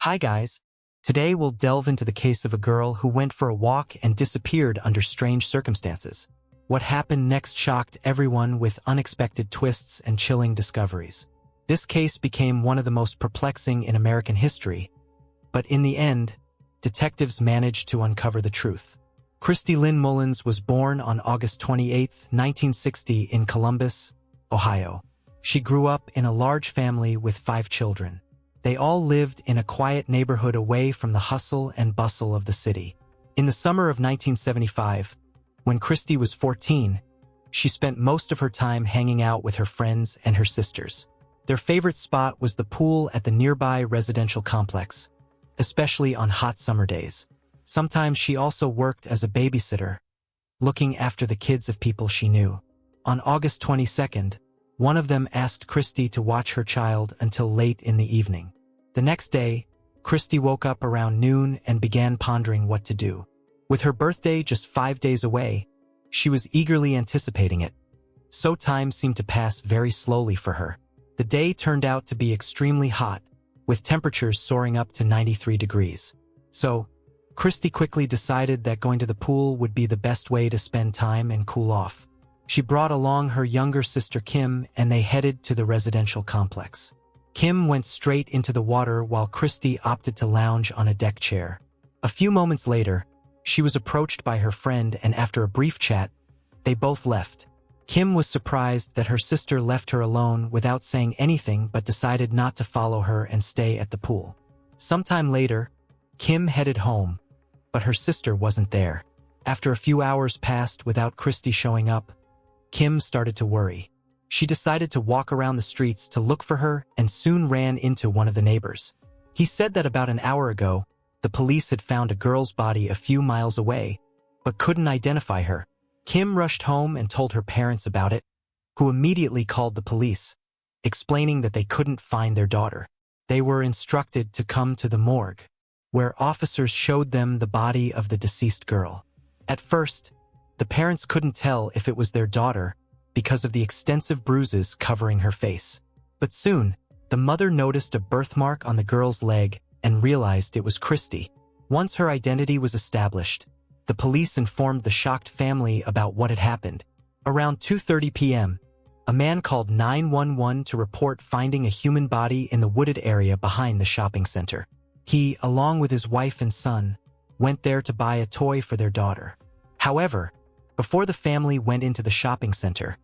Hi guys. Today we'll delve into the case of a girl who went for a walk and disappeared under strange circumstances. What happened next shocked everyone with unexpected twists and chilling discoveries. This case became one of the most perplexing in American history, but in the end, detectives managed to uncover the truth. Christy Lynn Mullins was born on August 28, 1960 in Columbus, Ohio. She grew up in a large family with 5 children. They all lived in a quiet neighborhood away from the hustle and bustle of the city. In the summer of 1975, when Christy was 14, she spent most of her time hanging out with her friends and her sisters. Their favorite spot was the pool at the nearby residential complex, especially on hot summer days. Sometimes she also worked as a babysitter, looking after the kids of people she knew. On August 22nd, one of them asked Christy to watch her child until late in the evening. The next day, Christy woke up around noon and began pondering what to do. With her birthday just 5 days away, she was eagerly anticipating it. So time seemed to pass very slowly for her. The day turned out to be extremely hot, with temperatures soaring up to 93 degrees. So, Christy quickly decided that going to the pool would be the best way to spend time and cool off. She brought along her younger sister Kim, and they headed to the residential complex. Kim went straight into the water while Christy opted to lounge on a deck chair. A few moments later, she was approached by her friend, and after a brief chat, they both left. Kim was surprised that her sister left her alone without saying anything but decided not to follow her and stay at the pool. Sometime later, Kim headed home, but her sister wasn't there. After a few hours passed without Christy showing up, Kim started to worry. She decided to walk around the streets to look for her and soon ran into one of the neighbors. He said that about an hour ago, the police had found a girl's body a few miles away, but couldn't identify her. Kim rushed home and told her parents about it, who immediately called the police, explaining that they couldn't find their daughter. They were instructed to come to the morgue, where officers showed them the body of the deceased girl. At first, the parents couldn't tell if it was their daughter because of the extensive bruises covering her face. But soon, the mother noticed a birthmark on the girl's leg and realized it was Christy. Once her identity was established, the police informed the shocked family about what had happened. Around 2:30 p.m., a man called 911 to report finding a human body in the wooded area behind the shopping center. He, along with his wife and son, went there to buy a toy for their daughter. However, before the family went into the shopping center,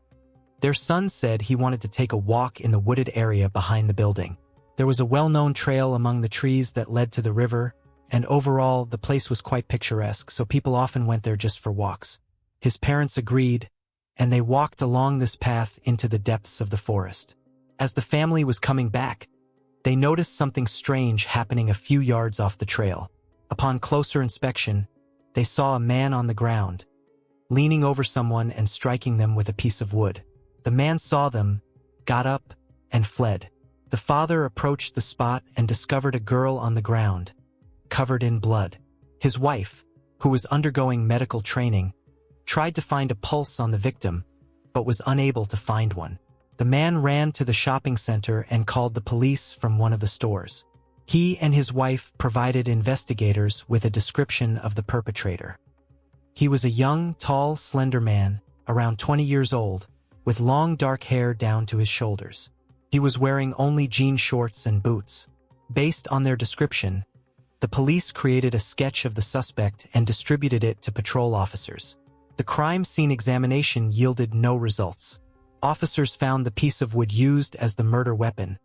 their son said he wanted to take a walk in the wooded area behind the building. There was a well-known trail among the trees that led to the river, and overall, the place was quite picturesque, so people often went there just for walks. His parents agreed, and they walked along this path into the depths of the forest. As the family was coming back, they noticed something strange happening a few yards off the trail. Upon closer inspection, they saw a man on the ground, leaning over someone and striking them with a piece of wood. The man saw them, got up, and fled. The father approached the spot and discovered a girl on the ground, covered in blood. His wife, who was undergoing medical training, tried to find a pulse on the victim, but was unable to find one. The man ran to the shopping center and called the police from one of the stores. He and his wife provided investigators with a description of the perpetrator. He was a young, tall, slender man, around 20 years old, with long dark hair down to his shoulders. He was wearing only jean shorts and boots. Based on their description, the police created a sketch of the suspect and distributed it to patrol officers. The crime scene examination yielded no results. Officers found the piece of wood used as the murder weapon,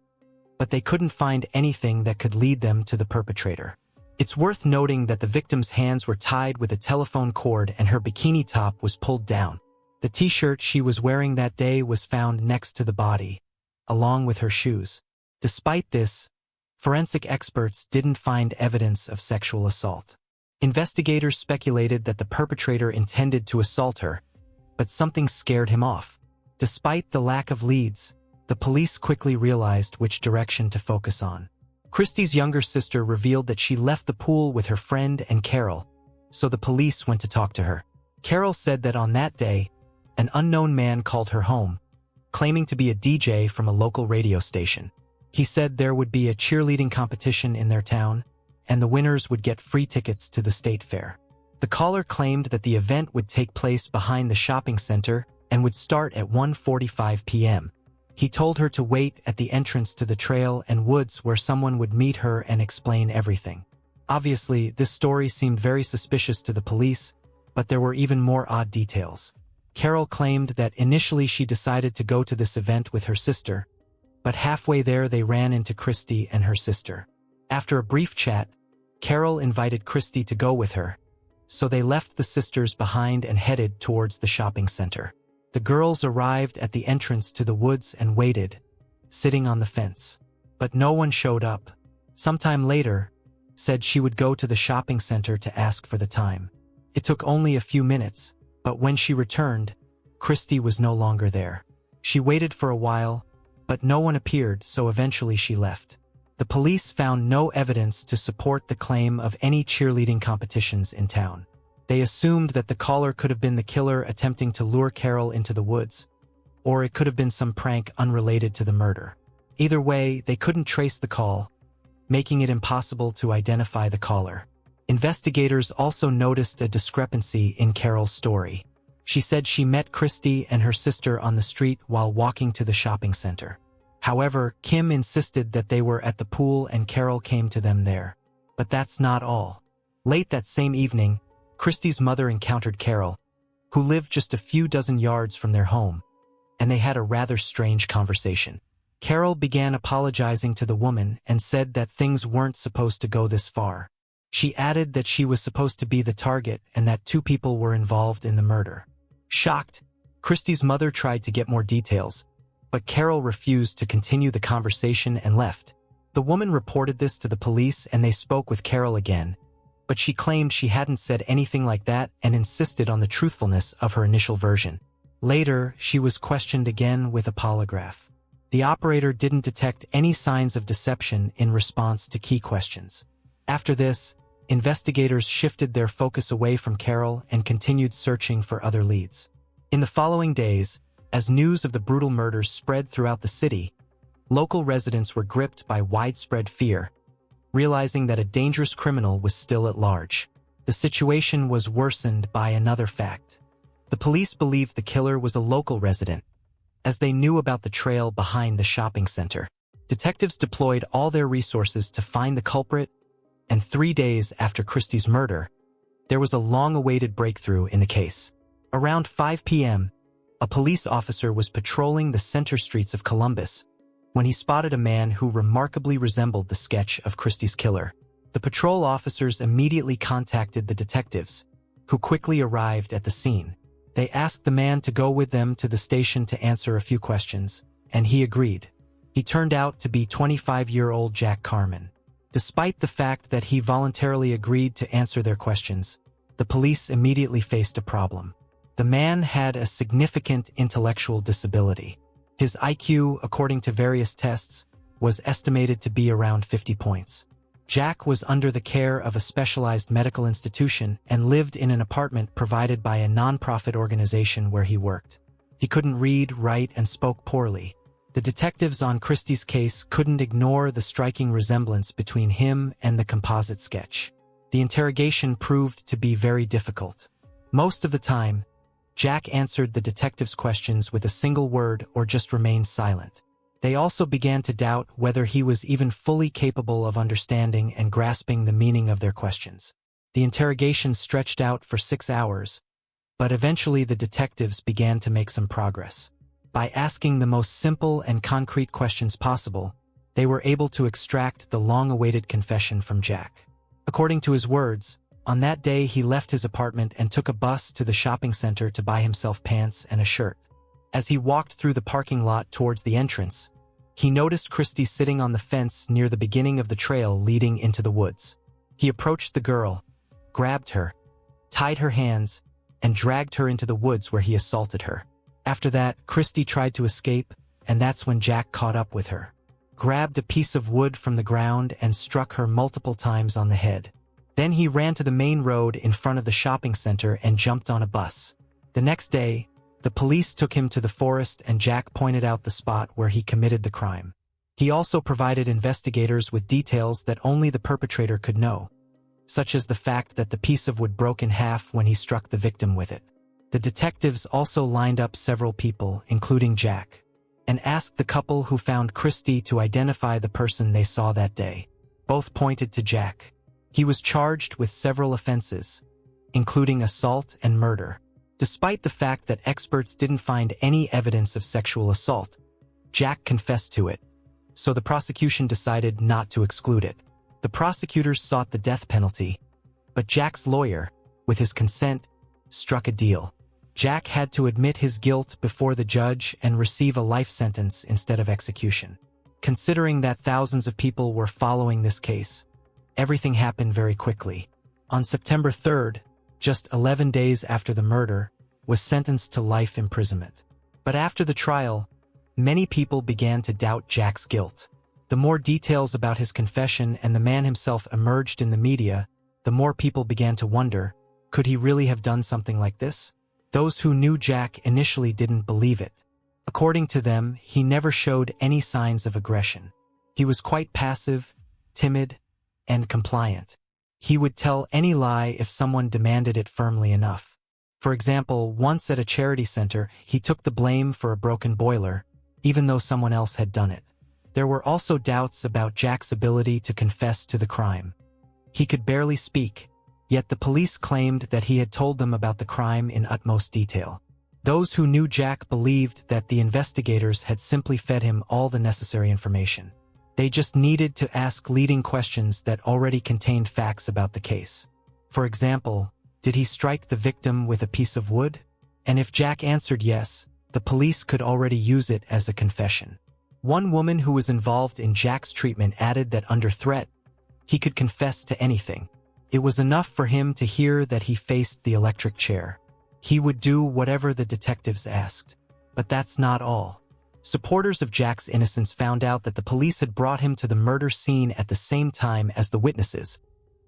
but they couldn't find anything that could lead them to the perpetrator. It's worth noting that the victim's hands were tied with a telephone cord and her bikini top was pulled down. The t-shirt she was wearing that day was found next to the body, along with her shoes. Despite this, forensic experts didn't find evidence of sexual assault. Investigators speculated that the perpetrator intended to assault her, but something scared him off. Despite the lack of leads, the police quickly realized which direction to focus on. Christy's younger sister revealed that she left the pool with her friend and Carol, so the police went to talk to her. Carol said that on that day, an unknown man called her home, claiming to be a DJ from a local radio station. He said there would be a cheerleading competition in their town, and the winners would get free tickets to the state fair. The caller claimed that the event would take place behind the shopping center and would start at 1:45 p.m. He told her to wait at the entrance to the trail and woods where someone would meet her and explain everything. Obviously, this story seemed very suspicious to the police, but there were even more odd details. Carol claimed that initially she decided to go to this event with her sister, but halfway there they ran into Christy and her sister. After a brief chat, Carol invited Christy to go with her, so they left the sisters behind and headed towards the shopping center. The girls arrived at the entrance to the woods and waited, sitting on the fence. But no one showed up. Sometime later, said she would go to the shopping center to ask for the time. It took only a few minutes, but when she returned, Christy was no longer there. She waited for a while, but no one appeared, so eventually she left. The police found no evidence to support the claim of any cheerleading competitions in town. They assumed that the caller could have been the killer attempting to lure Carol into the woods, or it could have been some prank unrelated to the murder. Either way, they couldn't trace the call, making it impossible to identify the caller. Investigators also noticed a discrepancy in Carol's story. She said she met Christy and her sister on the street while walking to the shopping center. However, Kim insisted that they were at the pool and Carol came to them there. But that's not all. Late that same evening, Christy's mother encountered Carol, who lived just a few dozen yards from their home, and they had a rather strange conversation. Carol began apologizing to the woman and said that things weren't supposed to go this far. She added that she was supposed to be the target and that 2 people were involved in the murder. Shocked, Christy's mother tried to get more details, but Carol refused to continue the conversation and left. The woman reported this to the police and they spoke with Carol again, but she claimed she hadn't said anything like that and insisted on the truthfulness of her initial version. Later, she was questioned again with a polygraph. The operator didn't detect any signs of deception in response to key questions. After this, investigators shifted their focus away from Carol and continued searching for other leads. In the following days, as news of the brutal murders spread throughout the city, local residents were gripped by widespread fear, realizing that a dangerous criminal was still at large. The situation was worsened by another fact. The police believed the killer was a local resident, as they knew about the trail behind the shopping center. Detectives deployed all their resources to find the culprit, and 3 days after Christy's murder, there was a long-awaited breakthrough in the case. Around 5 p.m., a police officer was patrolling the center streets of Columbus when he spotted a man who remarkably resembled the sketch of Christy's killer. The patrol officers immediately contacted the detectives, who quickly arrived at the scene. They asked the man to go with them to the station to answer a few questions, and he agreed. He turned out to be 25-year-old Jack Carmen. Despite the fact that he voluntarily agreed to answer their questions, the police immediately faced a problem. The man had a significant intellectual disability. His IQ, according to various tests, was estimated to be around 50 points. Jack was under the care of a specialized medical institution and lived in an apartment provided by a non-profit organization where he worked. He couldn't read, write, and spoke poorly. The detectives on Christy's case couldn't ignore the striking resemblance between him and the composite sketch. The interrogation proved to be very difficult. Most of the time, Jack answered the detectives' questions with a single word or just remained silent. They also began to doubt whether he was even fully capable of understanding and grasping the meaning of their questions. The interrogation stretched out for 6 hours, but eventually the detectives began to make some progress. By asking the most simple and concrete questions possible, they were able to extract the long-awaited confession from Jack. According to his words, on that day he left his apartment and took a bus to the shopping center to buy himself pants and a shirt. As he walked through the parking lot towards the entrance, he noticed Christy sitting on the fence near the beginning of the trail leading into the woods. He approached the girl, grabbed her, tied her hands, and dragged her into the woods where he assaulted her. After that, Christy tried to escape, and that's when Jack caught up with her, grabbed a piece of wood from the ground and struck her multiple times on the head. Then he ran to the main road in front of the shopping center and jumped on a bus. The next day, the police took him to the forest and Jack pointed out the spot where he committed the crime. He also provided investigators with details that only the perpetrator could know, such as the fact that the piece of wood broke in half when he struck the victim with it. The detectives also lined up several people, including Jack, and asked the couple who found Christie to identify the person they saw that day. Both pointed to Jack. He was charged with several offenses, including assault and murder. Despite the fact that experts didn't find any evidence of sexual assault, Jack confessed to it, so the prosecution decided not to exclude it. The prosecutors sought the death penalty, but Jack's lawyer, with his consent, struck a deal. Jack had to admit his guilt before the judge and receive a life sentence instead of execution. Considering that thousands of people were following this case, everything happened very quickly. On September 3rd, just 11 days after the murder, was sentenced to life imprisonment. But after the trial, many people began to doubt Jack's guilt. The more details about his confession and the man himself emerged in the media, the more people began to wonder, could he really have done something like this? Those who knew Jack initially didn't believe it. According to them, he never showed any signs of aggression. He was quite passive, timid, and compliant. He would tell any lie if someone demanded it firmly enough. For example, once at a charity center, he took the blame for a broken boiler, even though someone else had done it. There were also doubts about Jack's ability to confess to the crime. He could barely speak, yet the police claimed that he had told them about the crime in utmost detail. Those who knew Jack believed that the investigators had simply fed him all the necessary information. They just needed to ask leading questions that already contained facts about the case. For example, did he strike the victim with a piece of wood? And if Jack answered yes, the police could already use it as a confession. One woman who was involved in Jack's treatment added that under threat, he could confess to anything. It was enough for him to hear that he faced the electric chair. He would do whatever the detectives asked. But that's not all. Supporters of Jack's innocence found out that the police had brought him to the murder scene at the same time as the witnesses,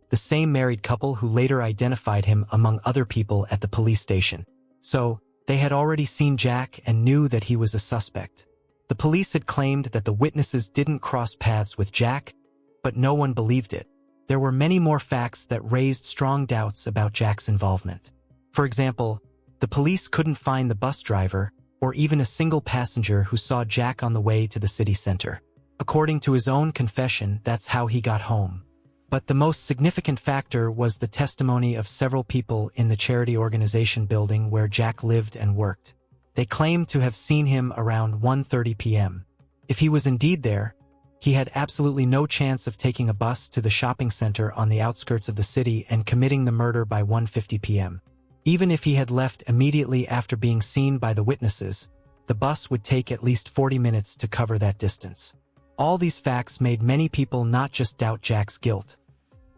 the same married couple who later identified him among other people at the police station. So, they had already seen Jack and knew that he was a suspect. The police had claimed that the witnesses didn't cross paths with Jack, but no one believed it. There were many more facts that raised strong doubts about Jack's involvement. For example, the police couldn't find the bus driver or even a single passenger who saw Jack on the way to the city center. According to his own confession, that's how he got home. But the most significant factor was the testimony of several people in the charity organization building where Jack lived and worked. They claimed to have seen him around 1:30 p.m. If he was indeed there, he had absolutely no chance of taking a bus to the shopping center on the outskirts of the city and committing the murder by 1:50 p.m. Even if he had left immediately after being seen by the witnesses, the bus would take at least 40 minutes to cover that distance. All these facts made many people not just doubt Jack's guilt,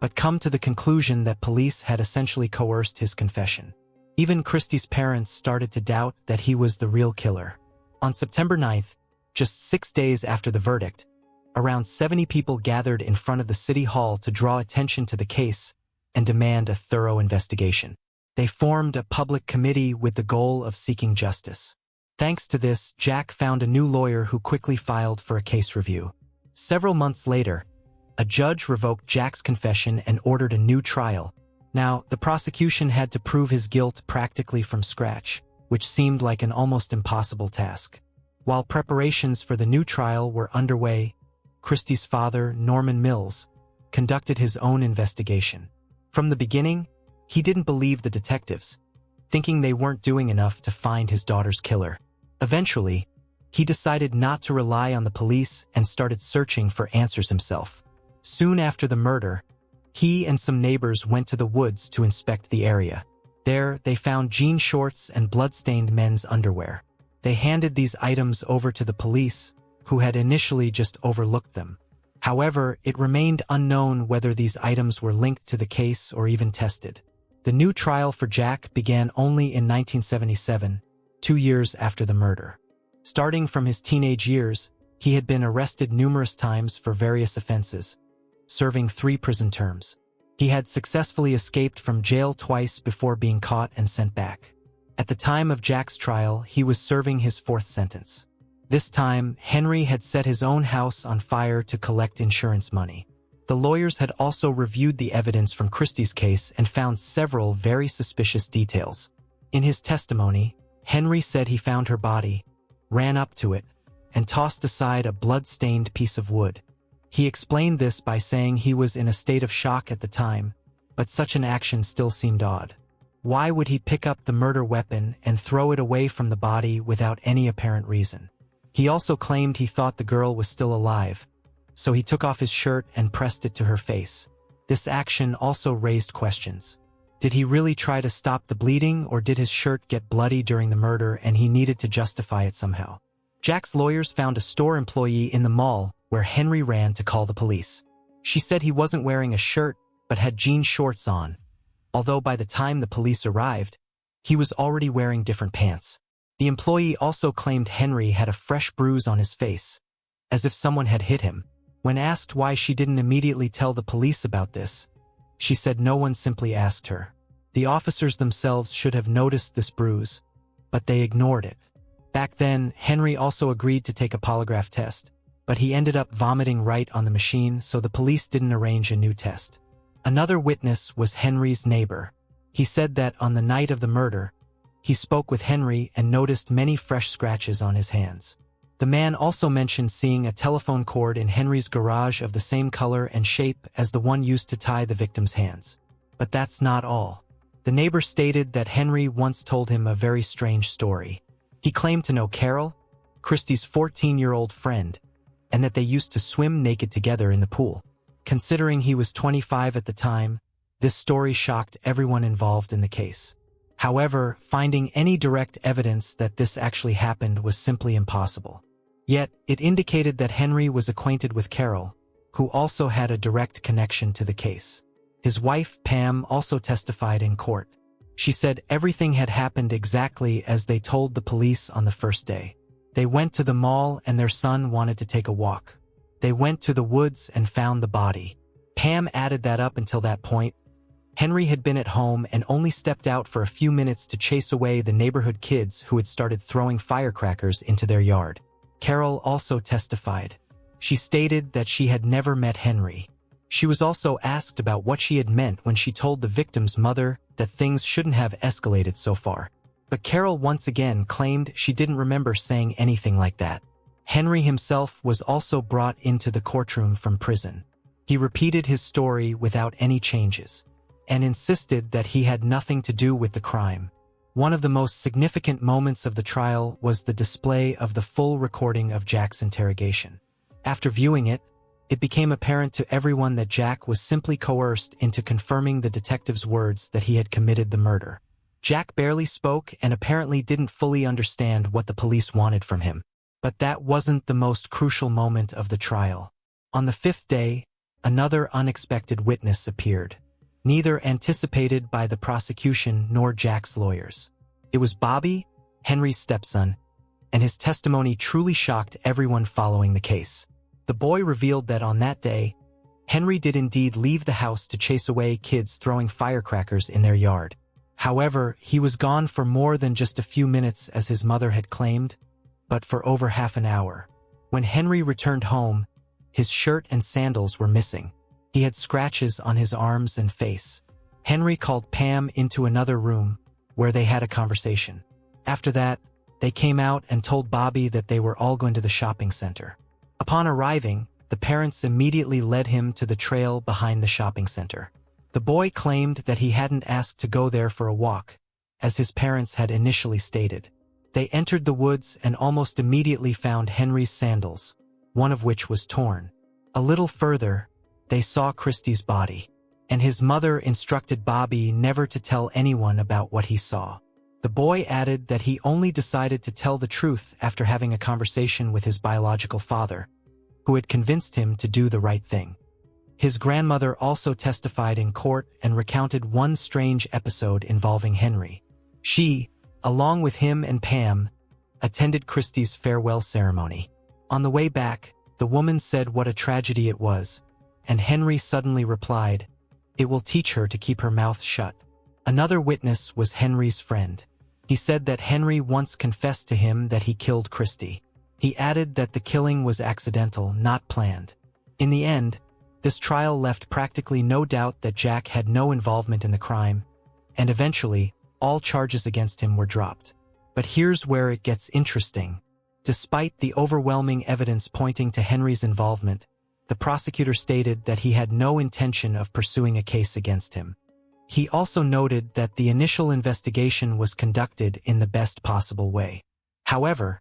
but come to the conclusion that police had essentially coerced his confession. Even Christie's parents started to doubt that he was the real killer. On September 9th, just 6 days after the verdict, around 70 people gathered in front of the city hall to draw attention to the case and demand a thorough investigation. They formed a public committee with the goal of seeking justice. Thanks to this, Jack found a new lawyer who quickly filed for a case review. Several months later, a judge revoked Jack's confession and ordered a new trial. Now, the prosecution had to prove his guilt practically from scratch, which seemed like an almost impossible task. While preparations for the new trial were underway, Christie's father, Norman Mills, conducted his own investigation. From the beginning, he didn't believe the detectives, thinking they weren't doing enough to find his daughter's killer. Eventually, he decided not to rely on the police and started searching for answers himself. Soon after the murder, he and some neighbors went to the woods to inspect the area. There, they found jean shorts and blood-stained men's underwear. They handed these items over to the police, who had initially just overlooked them. However, it remained unknown whether these items were linked to the case or even tested. The new trial for Jack began only in 1977, 2 years after the murder. Starting from his teenage years, he had been arrested numerous times for various offenses, serving 3 prison terms. He had successfully escaped from jail twice before being caught and sent back. At the time of Jack's trial, he was serving his 4th sentence. This time, Henry had set his own house on fire to collect insurance money. The lawyers had also reviewed the evidence from Christie's case and found several very suspicious details. In his testimony, Henry said he found her body, ran up to it, and tossed aside a blood-stained piece of wood. He explained this by saying he was in a state of shock at the time, but such an action still seemed odd. Why would he pick up the murder weapon and throw it away from the body without any apparent reason? He also claimed he thought the girl was still alive, so he took off his shirt and pressed it to her face. This action also raised questions. Did he really try to stop the bleeding, or did his shirt get bloody during the murder and he needed to justify it somehow? Jack's lawyers found a store employee in the mall where Henry ran to call the police. She said he wasn't wearing a shirt but had jean shorts on, although by the time the police arrived, he was already wearing different pants. The employee also claimed Henry had a fresh bruise on his face, as if someone had hit him. When asked why she didn't immediately tell the police about this, she said no one simply asked her. The officers themselves should have noticed this bruise, but they ignored it. Back then, Henry also agreed to take a polygraph test, but he ended up vomiting right on the machine, so the police didn't arrange a new test. Another witness was Henry's neighbor. He said that on the night of the murder, he spoke with Henry and noticed many fresh scratches on his hands. The man also mentioned seeing a telephone cord in Henry's garage of the same color and shape as the one used to tie the victim's hands. But that's not all. The neighbor stated that Henry once told him a very strange story. He claimed to know Carol, Christie's 14-year-old friend, and that they used to swim naked together in the pool. Considering he was 25 at the time, this story shocked everyone involved in the case. However, finding any direct evidence that this actually happened was simply impossible. Yet, it indicated that Henry was acquainted with Carol, who also had a direct connection to the case. His wife, Pam, also testified in court. She said everything had happened exactly as they told the police on the first day. They went to the mall and their son wanted to take a walk. They went to the woods and found the body. Pam added that up until that point, Henry had been at home and only stepped out for a few minutes to chase away the neighborhood kids who had started throwing firecrackers into their yard. Carol also testified. She stated that she had never met Henry. She was also asked about what she had meant when she told the victim's mother that things shouldn't have escalated so far. But Carol once again claimed she didn't remember saying anything like that. Henry himself was also brought into the courtroom from prison. He repeated his story without any changes, and insisted that he had nothing to do with the crime. One of the most significant moments of the trial was the display of the full recording of Jack's interrogation. After viewing it, it became apparent to everyone that Jack was simply coerced into confirming the detective's words that he had committed the murder. Jack barely spoke and apparently didn't fully understand what the police wanted from him. But that wasn't the most crucial moment of the trial. On the fifth day, another unexpected witness appeared, neither anticipated by the prosecution nor Jack's lawyers. It was Bobby, Henry's stepson, and his testimony truly shocked everyone following the case. The boy revealed that on that day, Henry did indeed leave the house to chase away kids throwing firecrackers in their yard. However, he was gone for more than just a few minutes as his mother had claimed, but for over half an hour. When Henry returned home, his shirt and sandals were missing. He had scratches on his arms and face. Henry called Pam into another room, where they had a conversation. After that, they came out and told Bobby that they were all going to the shopping center. Upon arriving, the parents immediately led him to the trail behind the shopping center. The boy claimed that he hadn't asked to go there for a walk, as his parents had initially stated. They entered the woods and almost immediately found Henry's sandals, one of which was torn. A little further, they saw Christie's body, and his mother instructed Bobby never to tell anyone about what he saw. The boy added that he only decided to tell the truth after having a conversation with his biological father, who had convinced him to do the right thing. His grandmother also testified in court and recounted one strange episode involving Henry. She, along with him and Pam, attended Christie's farewell ceremony. On the way back, the woman said what a tragedy it was, and Henry suddenly replied, "It will teach her to keep her mouth shut." Another witness was Henry's friend. He said that Henry once confessed to him that he killed Christie. He added that the killing was accidental, not planned. In the end, this trial left practically no doubt that Jack had no involvement in the crime, and eventually, all charges against him were dropped. But here's where it gets interesting. Despite the overwhelming evidence pointing to Henry's involvement, the prosecutor stated that he had no intention of pursuing a case against him. He also noted that the initial investigation was conducted in the best possible way. However,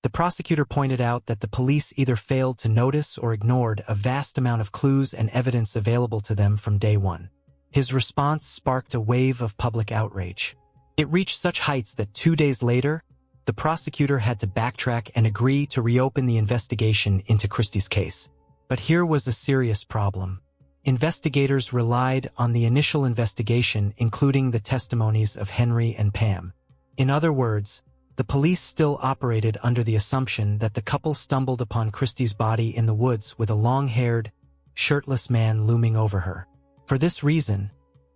the prosecutor pointed out that the police either failed to notice or ignored a vast amount of clues and evidence available to them from day one. His response sparked a wave of public outrage. It reached such heights that 2 days later, the prosecutor had to backtrack and agree to reopen the investigation into Christie's case. But here was a serious problem. Investigators relied on the initial investigation, including the testimonies of Henry and Pam. In other words, the police still operated under the assumption that the couple stumbled upon Christie's body in the woods with a long-haired, shirtless man looming over her. For this reason,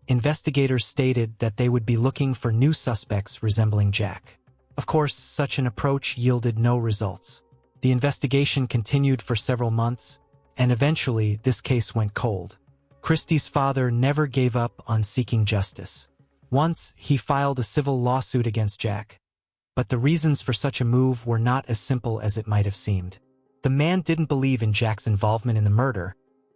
investigators stated that they would be looking for new suspects resembling Jack. Of course, such an approach yielded no results. The investigation continued for several months, and eventually this case went cold. Christie's father never gave up on seeking justice. Once, he filed a civil lawsuit against Jack. But the reasons for such a move were not as simple as it might have seemed. The man didn't believe in Jack's involvement in the murder,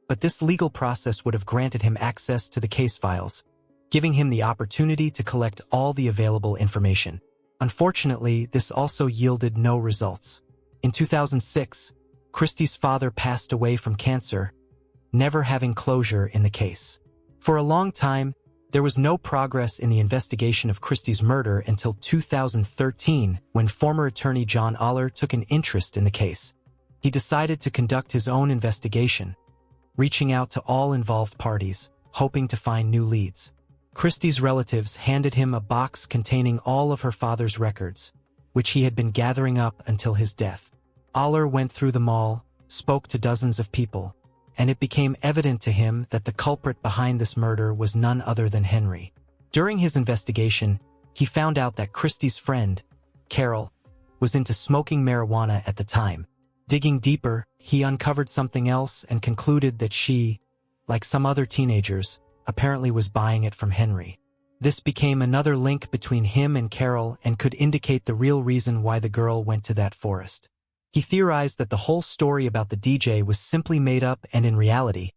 but this legal process would have granted him access to the case files, giving him the opportunity to collect all the available information. Unfortunately, this also yielded no results. In 2006, Christie's father passed away from cancer, never having closure in the case. For a long time, there was no progress in the investigation of Christie's murder until 2013, when former attorney John Aller took an interest in the case. He decided to conduct his own investigation, reaching out to all involved parties, hoping to find new leads. Christie's relatives handed him a box containing all of her father's records, which he had been gathering up until his death. Aller went through them all, spoke to dozens of people, and it became evident to him that the culprit behind this murder was none other than Henry. During his investigation, he found out that Christie's friend, Carol, was into smoking marijuana at the time. Digging deeper, he uncovered something else and concluded that she, like some other teenagers, apparently was buying it from Henry. This became another link between him and Carol and could indicate the real reason why the girl went to that forest. He theorized that the whole story about the DJ was simply made up, and in reality,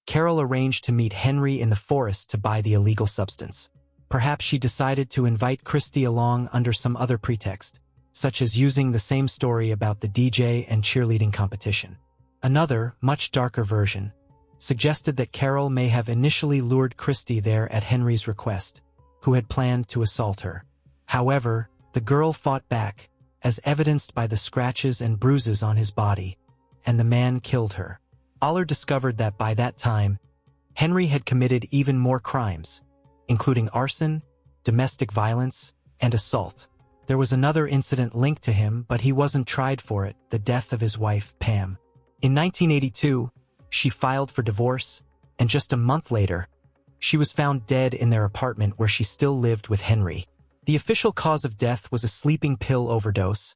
Carol arranged to meet Henry in the forest to buy the illegal substance. Perhaps she decided to invite Christie along under some other pretext, such as using the same story about the DJ and cheerleading competition. Another, much darker version, suggested that Carol may have initially lured Christie there at Henry's request, who had planned to assault her. However, the girl fought back, as evidenced by the scratches and bruises on his body, and the man killed her. Aller discovered that by that time, Henry had committed even more crimes, including arson, domestic violence, and assault. There was another incident linked to him, but he wasn't tried for it: the death of his wife, Pam. In 1982, she filed for divorce, and just a month later, she was found dead in their apartment where she still lived with Henry. The official cause of death was a sleeping pill overdose,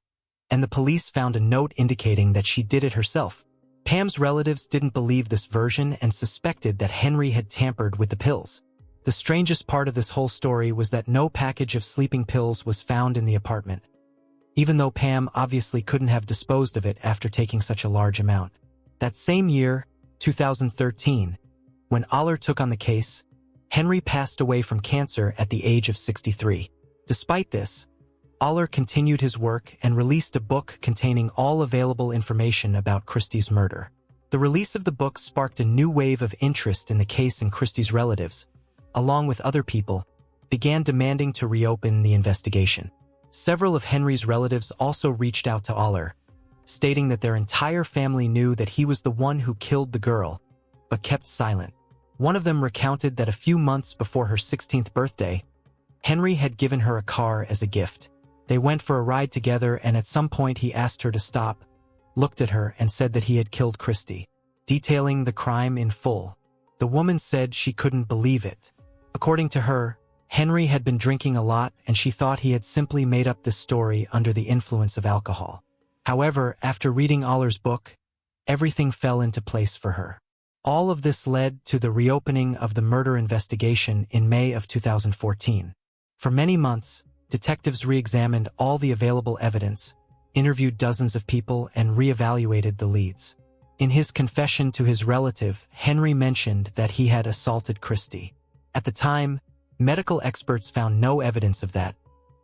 and the police found a note indicating that she did it herself. Pam's relatives didn't believe this version and suspected that Henry had tampered with the pills. The strangest part of this whole story was that no package of sleeping pills was found in the apartment, even though Pam obviously couldn't have disposed of it after taking such a large amount. That same year, 2013, when Aller took on the case, Henry passed away from cancer at the age of 63. Despite this, Aller continued his work and released a book containing all available information about Christie's murder. The release of the book sparked a new wave of interest in the case, and Christie's relatives, along with other people, began demanding to reopen the investigation. Several of Henry's relatives also reached out to Aller, stating that their entire family knew that he was the one who killed the girl, but kept silent. One of them recounted that a few months before her 16th birthday, Henry had given her a car as a gift. They went for a ride together, and at some point he asked her to stop, looked at her, and said that he had killed Christie, detailing the crime in full. The woman said she couldn't believe it. According to her, Henry had been drinking a lot, and she thought he had simply made up this story under the influence of alcohol. However, after reading Aller's book, everything fell into place for her. All of this led to the reopening of the murder investigation in May of 2014. For many months, detectives re-examined all the available evidence, interviewed dozens of people, and re-evaluated the leads. In his confession to his relative, Henry mentioned that he had assaulted Christie. At the time, medical experts found no evidence of that,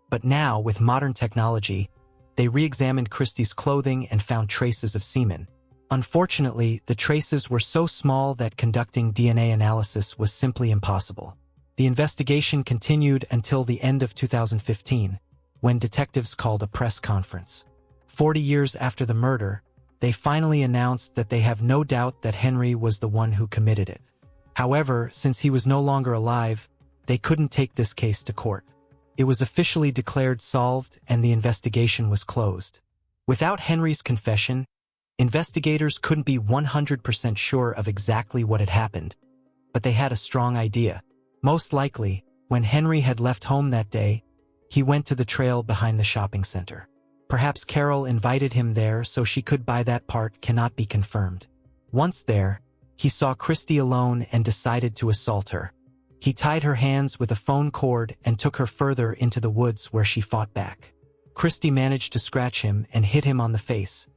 but now, with modern technology, they re-examined Christie's clothing and found traces of semen. Unfortunately, the traces were so small that conducting DNA analysis was simply impossible. The investigation continued until the end of 2015, when detectives called a press conference. 40 years after the murder, they finally announced that they have no doubt that Henry was the one who committed it. However, since he was no longer alive, they couldn't take this case to court. It was officially declared solved and the investigation was closed. Without Henry's confession, investigators couldn't be 100% sure of exactly what had happened, but they had a strong idea. Most likely, when Henry had left home that day, he went to the trail behind the shopping center. Perhaps Carol invited him there so she could buy that part cannot be confirmed. Once there, he saw Christie alone and decided to assault her. He tied her hands with a phone cord and took her further into the woods where she fought back. Christie managed to scratch him and hit him on the face,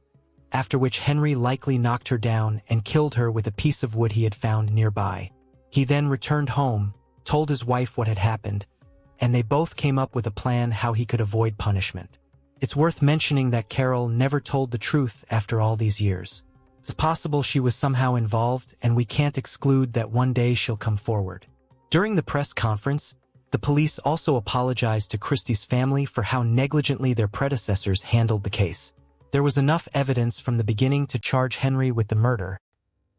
after which Henry likely knocked her down and killed her with a piece of wood he had found nearby. He then returned home, told his wife what had happened, and they both came up with a plan how he could avoid punishment. It's worth mentioning that Carol never told the truth after all these years. It's possible she was somehow involved, and we can't exclude that one day she'll come forward. During the press conference, the police also apologized to Christie's family for how negligently their predecessors handled the case. There was enough evidence from the beginning to charge Henry with the murder,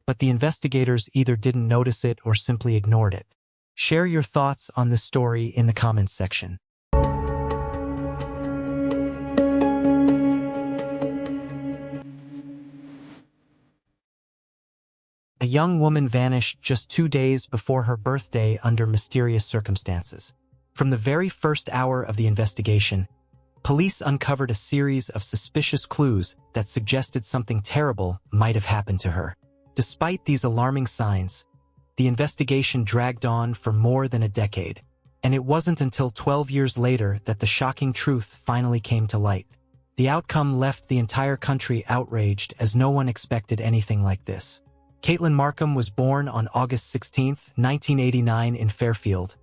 but the investigators either didn't notice it or simply ignored it. Share your thoughts on this story in the comments section. A young woman vanished just 2 days before her birthday under mysterious circumstances. From the very first hour of the investigation, police uncovered a series of suspicious clues that suggested something terrible might have happened to her. Despite these alarming signs, the investigation dragged on for more than a decade, and it wasn't until 12 years later that the shocking truth finally came to light. The outcome left the entire country outraged as no one expected anything like this. Caitlin Markham was born on August 16, 1989 in Fairfield,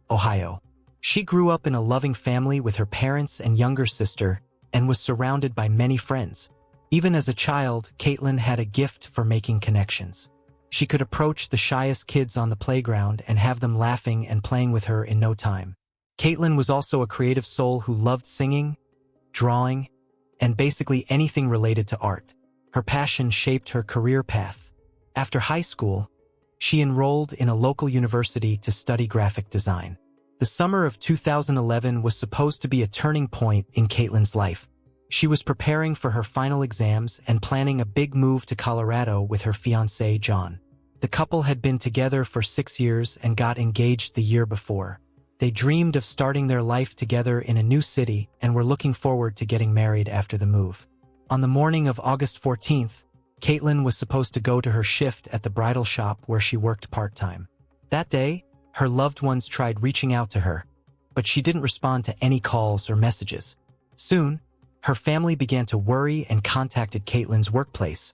Ohio. She grew up in a loving family with her parents and younger sister and was surrounded by many friends. Even as a child, Caitlin had a gift for making connections. She could approach the shyest kids on the playground and have them laughing and playing with her in no time. Caitlin was also a creative soul who loved singing, drawing, and basically anything related to art. Her passion shaped her career path. After high school, she enrolled in a local university to study graphic design. The summer of 2011 was supposed to be a turning point in Caitlin's life. She was preparing for her final exams and planning a big move to Colorado with her fiancé, John. The couple had been together for 6 years and got engaged the year before. They dreamed of starting their life together in a new city and were looking forward to getting married after the move. On the morning of August 14th, Caitlin was supposed to go to her shift at the bridal shop where she worked part-time. That day, her loved ones tried reaching out to her, but she didn't respond to any calls or messages. Soon, her family began to worry and contacted Caitlin's workplace,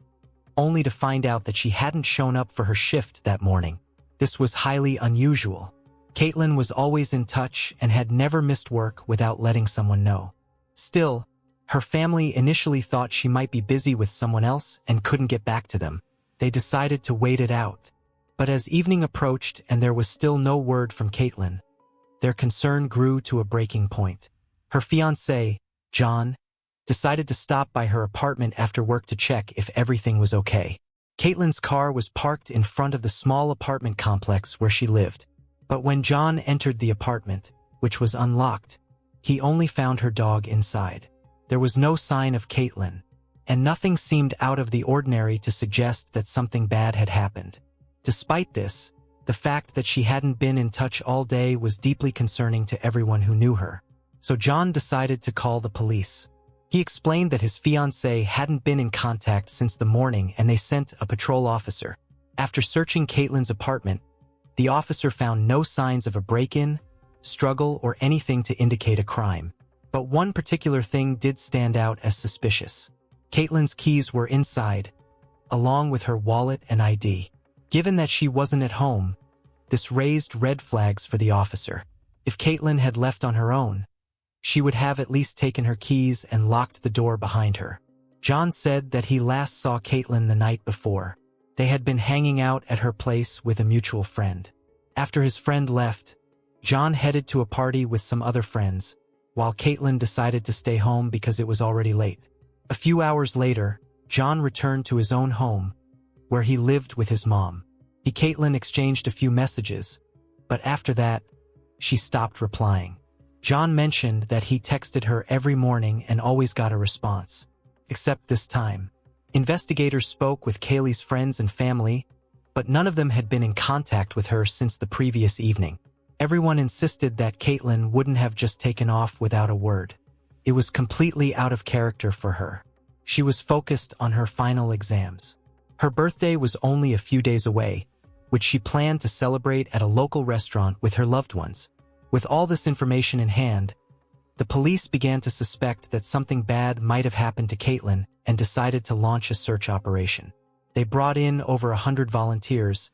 only to find out that she hadn't shown up for her shift that morning. This was highly unusual. Caitlin was always in touch and had never missed work without letting someone know. Still, her family initially thought she might be busy with someone else and couldn't get back to them. They decided to wait it out. But as evening approached and there was still no word from Caitlin, their concern grew to a breaking point. Her fiancé, John, decided to stop by her apartment after work to check if everything was okay. Caitlin's car was parked in front of the small apartment complex where she lived. But when John entered the apartment, which was unlocked, he only found her dog inside. There was no sign of Caitlin, and nothing seemed out of the ordinary to suggest that something bad had happened. Despite this, the fact that she hadn't been in touch all day was deeply concerning to everyone who knew her. So John decided to call the police. He explained that his fiancée hadn't been in contact since the morning and they sent a patrol officer. After searching Caitlin's apartment, the officer found no signs of a break-in, struggle, or anything to indicate a crime. But one particular thing did stand out as suspicious. Caitlin's keys were inside, along with her wallet and ID. Given that she wasn't at home, this raised red flags for the officer. If Caitlin had left on her own, she would have at least taken her keys and locked the door behind her. John said that he last saw Caitlin the night before. They had been hanging out at her place with a mutual friend. After his friend left, John headed to a party with some other friends, while Caitlin decided to stay home because it was already late. A few hours later, John returned to his own home, where he lived with his mom. He and Caitlin exchanged a few messages, but after that, she stopped replying. John mentioned that he texted her every morning and always got a response. Except this time. Investigators spoke with Kaylee's friends and family, but none of them had been in contact with her since the previous evening. Everyone insisted that Caitlin wouldn't have just taken off without a word. It was completely out of character for her. She was focused on her final exams. Her birthday was only a few days away, which she planned to celebrate at a local restaurant with her loved ones. With all this information in hand, the police began to suspect that something bad might have happened to Caitlin and decided to launch a search operation. They brought in over 100 volunteers,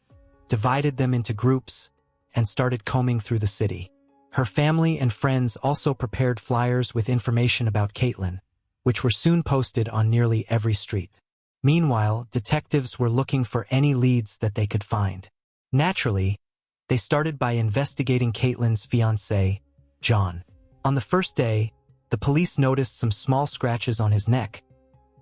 divided them into groups, and started combing through the city. Her family and friends also prepared flyers with information about Caitlin, which were soon posted on nearly every street. Meanwhile, detectives were looking for any leads that they could find. Naturally, they started by investigating Caitlin's fiancé, John. On the first day, the police noticed some small scratches on his neck,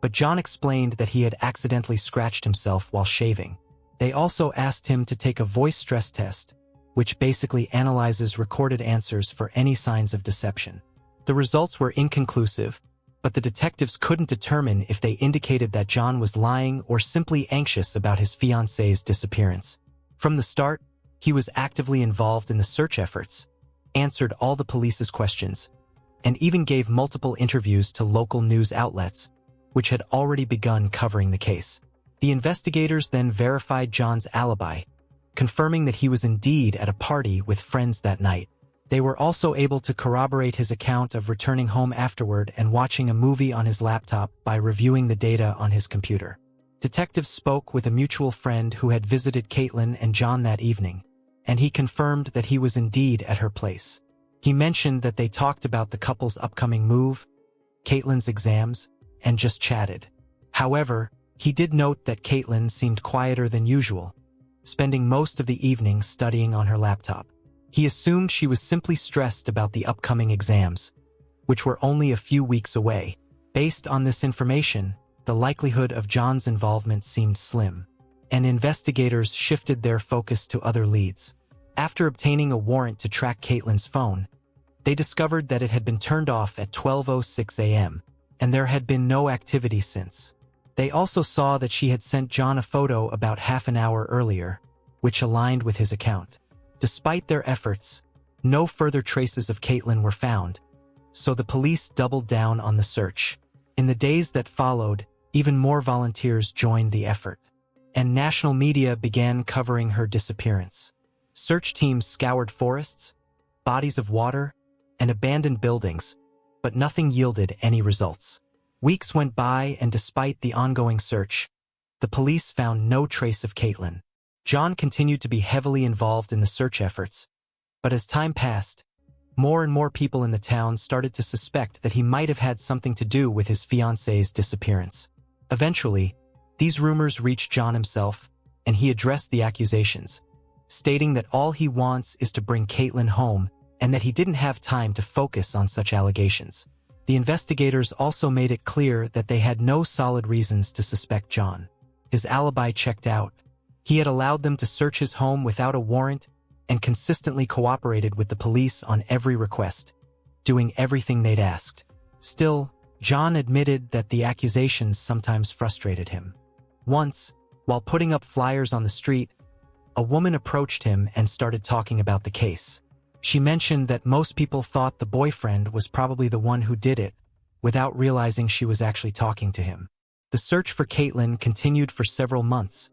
but John explained that he had accidentally scratched himself while shaving. They also asked him to take a voice stress test, which basically analyzes recorded answers for any signs of deception. The results were inconclusive, but the detectives couldn't determine if they indicated that John was lying or simply anxious about his fiancée's disappearance. From the start, he was actively involved in the search efforts, answered all the police's questions, and even gave multiple interviews to local news outlets, which had already begun covering the case. The investigators then verified John's alibi, confirming that he was indeed at a party with friends that night. They were also able to corroborate his account of returning home afterward and watching a movie on his laptop by reviewing the data on his computer. Detectives spoke with a mutual friend who had visited Caitlin and John that evening, and he confirmed that he was indeed at her place. He mentioned that they talked about the couple's upcoming move, Caitlin's exams, and just chatted. However, he did note that Caitlin seemed quieter than usual, spending most of the evening studying on her laptop. He assumed she was simply stressed about the upcoming exams, which were only a few weeks away. Based on this information, the likelihood of John's involvement seemed slim, and investigators shifted their focus to other leads. After obtaining a warrant to track Caitlin's phone, they discovered that it had been turned off at 12:06 a.m., and there had been no activity since. They also saw that she had sent John a photo about half an hour earlier, which aligned with his account. Despite their efforts, no further traces of Caitlin were found, so the police doubled down on the search. In the days that followed, even more volunteers joined the effort, and national media began covering her disappearance. Search teams scoured forests, bodies of water, and abandoned buildings, but nothing yielded any results. Weeks went by, and despite the ongoing search, the police found no trace of Caitlin. John continued to be heavily involved in the search efforts, but as time passed, more and more people in the town started to suspect that he might have had something to do with his fiancée's disappearance. Eventually, these rumors reached John himself, and he addressed the accusations, stating that all he wants is to bring Caitlin home and that he didn't have time to focus on such allegations. The investigators also made it clear that they had no solid reasons to suspect John. His alibi checked out. He had allowed them to search his home without a warrant and consistently cooperated with the police on every request, doing everything they'd asked. Still, John admitted that the accusations sometimes frustrated him. Once, while putting up flyers on the street, a woman approached him and started talking about the case. She mentioned that most people thought the boyfriend was probably the one who did it, without realizing she was actually talking to him. The search for Caitlin continued for several months,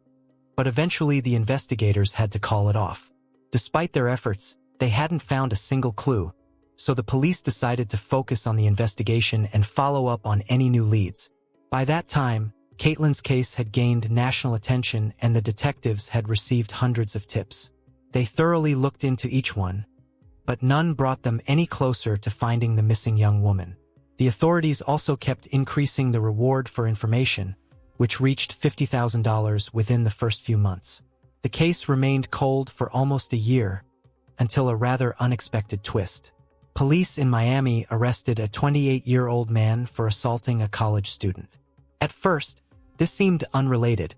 but eventually the investigators had to call it off. Despite their efforts, they hadn't found a single clue, so the police decided to focus on the investigation and follow up on any new leads. By that time, Caitlin's case had gained national attention and the detectives had received hundreds of tips. They thoroughly looked into each one, but none brought them any closer to finding the missing young woman. The authorities also kept increasing the reward for information, which reached $50,000 within the first few months. The case remained cold for almost a year, until a rather unexpected twist. Police in Miami arrested a 28-year-old man for assaulting a college student. At first, this seemed unrelated,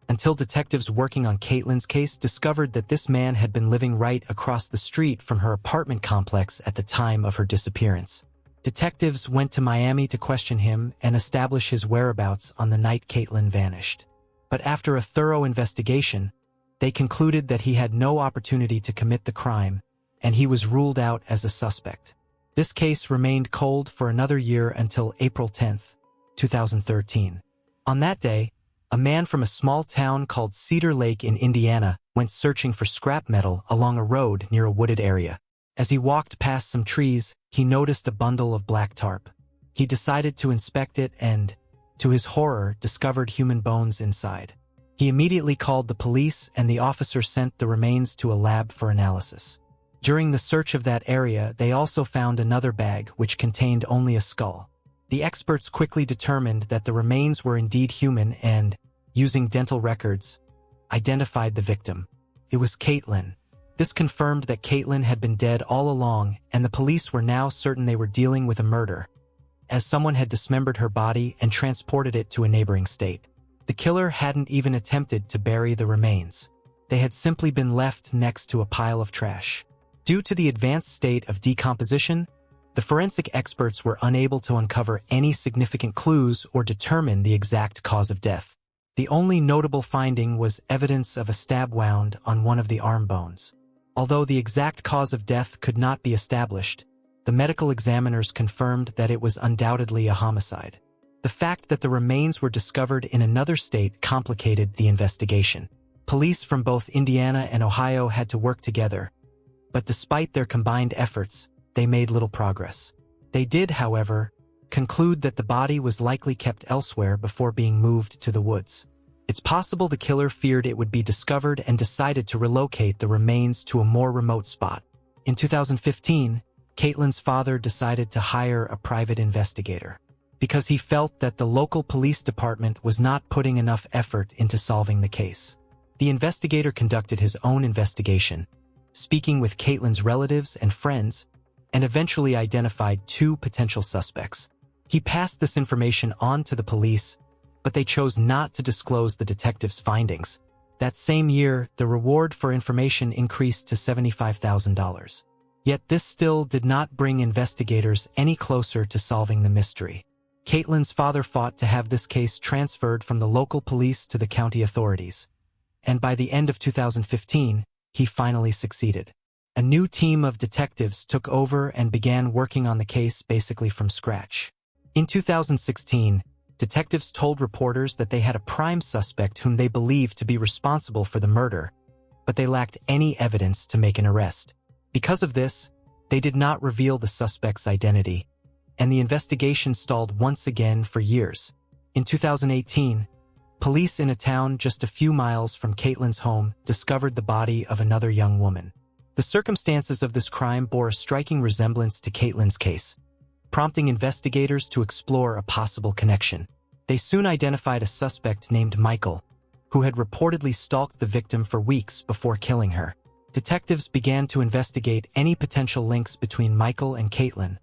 until detectives working on Caitlin's case discovered that this man had been living right across the street from her apartment complex at the time of her disappearance. Detectives went to Miami to question him and establish his whereabouts on the night Caitlin vanished. But after a thorough investigation, they concluded that he had no opportunity to commit the crime, and he was ruled out as a suspect. This case remained cold for another year until April 10, 2013. On that day, a man from a small town called Cedar Lake in Indiana went searching for scrap metal along a road near a wooded area. As he walked past some trees, he noticed a bundle of black tarp. He decided to inspect it and, to his horror, discovered human bones inside. He immediately called the police and the officer sent the remains to a lab for analysis. During the search of that area, they also found another bag which contained only a skull. The experts quickly determined that the remains were indeed human and, using dental records, identified the victim. It was Caitlin. This confirmed that Caitlin had been dead all along, and the police were now certain they were dealing with a murder, as someone had dismembered her body and transported it to a neighboring state. The killer hadn't even attempted to bury the remains. They had simply been left next to a pile of trash. Due to the advanced state of decomposition, the forensic experts were unable to uncover any significant clues or determine the exact cause of death. The only notable finding was evidence of a stab wound on one of the arm bones. Although the exact cause of death could not be established, the medical examiners confirmed that it was undoubtedly a homicide. The fact that the remains were discovered in another state complicated the investigation. Police from both Indiana and Ohio had to work together, but despite their combined efforts, they made little progress. They did, however, conclude that the body was likely kept elsewhere before being moved to the woods. It's possible the killer feared it would be discovered and decided to relocate the remains to a more remote spot. In 2015, Caitlin's father decided to hire a private investigator, because he felt that the local police department was not putting enough effort into solving the case. The investigator conducted his own investigation, speaking with Caitlin's relatives and friends, and eventually identified 2 potential suspects. He passed this information on to the police, but they chose not to disclose the detectives' findings. That same year, the reward for information increased to $75,000. Yet this still did not bring investigators any closer to solving the mystery. Caitlin's father fought to have this case transferred from the local police to the county authorities, and by the end of 2015, he finally succeeded. A new team of detectives took over and began working on the case basically from scratch. In 2016, detectives told reporters that they had a prime suspect whom they believed to be responsible for the murder, but they lacked any evidence to make an arrest. Because of this, they did not reveal the suspect's identity, and the investigation stalled once again for years. In 2018, police in a town just a few miles from Caitlin's home discovered the body of another young woman. The circumstances of this crime bore a striking resemblance to Caitlin's case, prompting investigators to explore a possible connection. They soon identified a suspect named Michael, who had reportedly stalked the victim for weeks before killing her. Detectives began to investigate any potential links between Michael and Caitlin,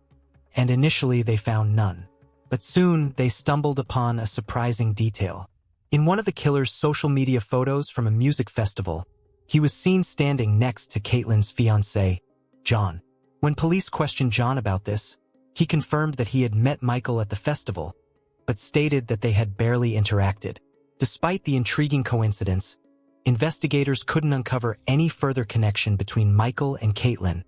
and initially they found none. But soon they stumbled upon a surprising detail. In one of the killer's social media photos from a music festival, he was seen standing next to Caitlin's fiancé, John. When police questioned John about this, he confirmed that he had met Michael at the festival, but stated that they had barely interacted. Despite the intriguing coincidence, investigators couldn't uncover any further connection between Michael and Caitlin,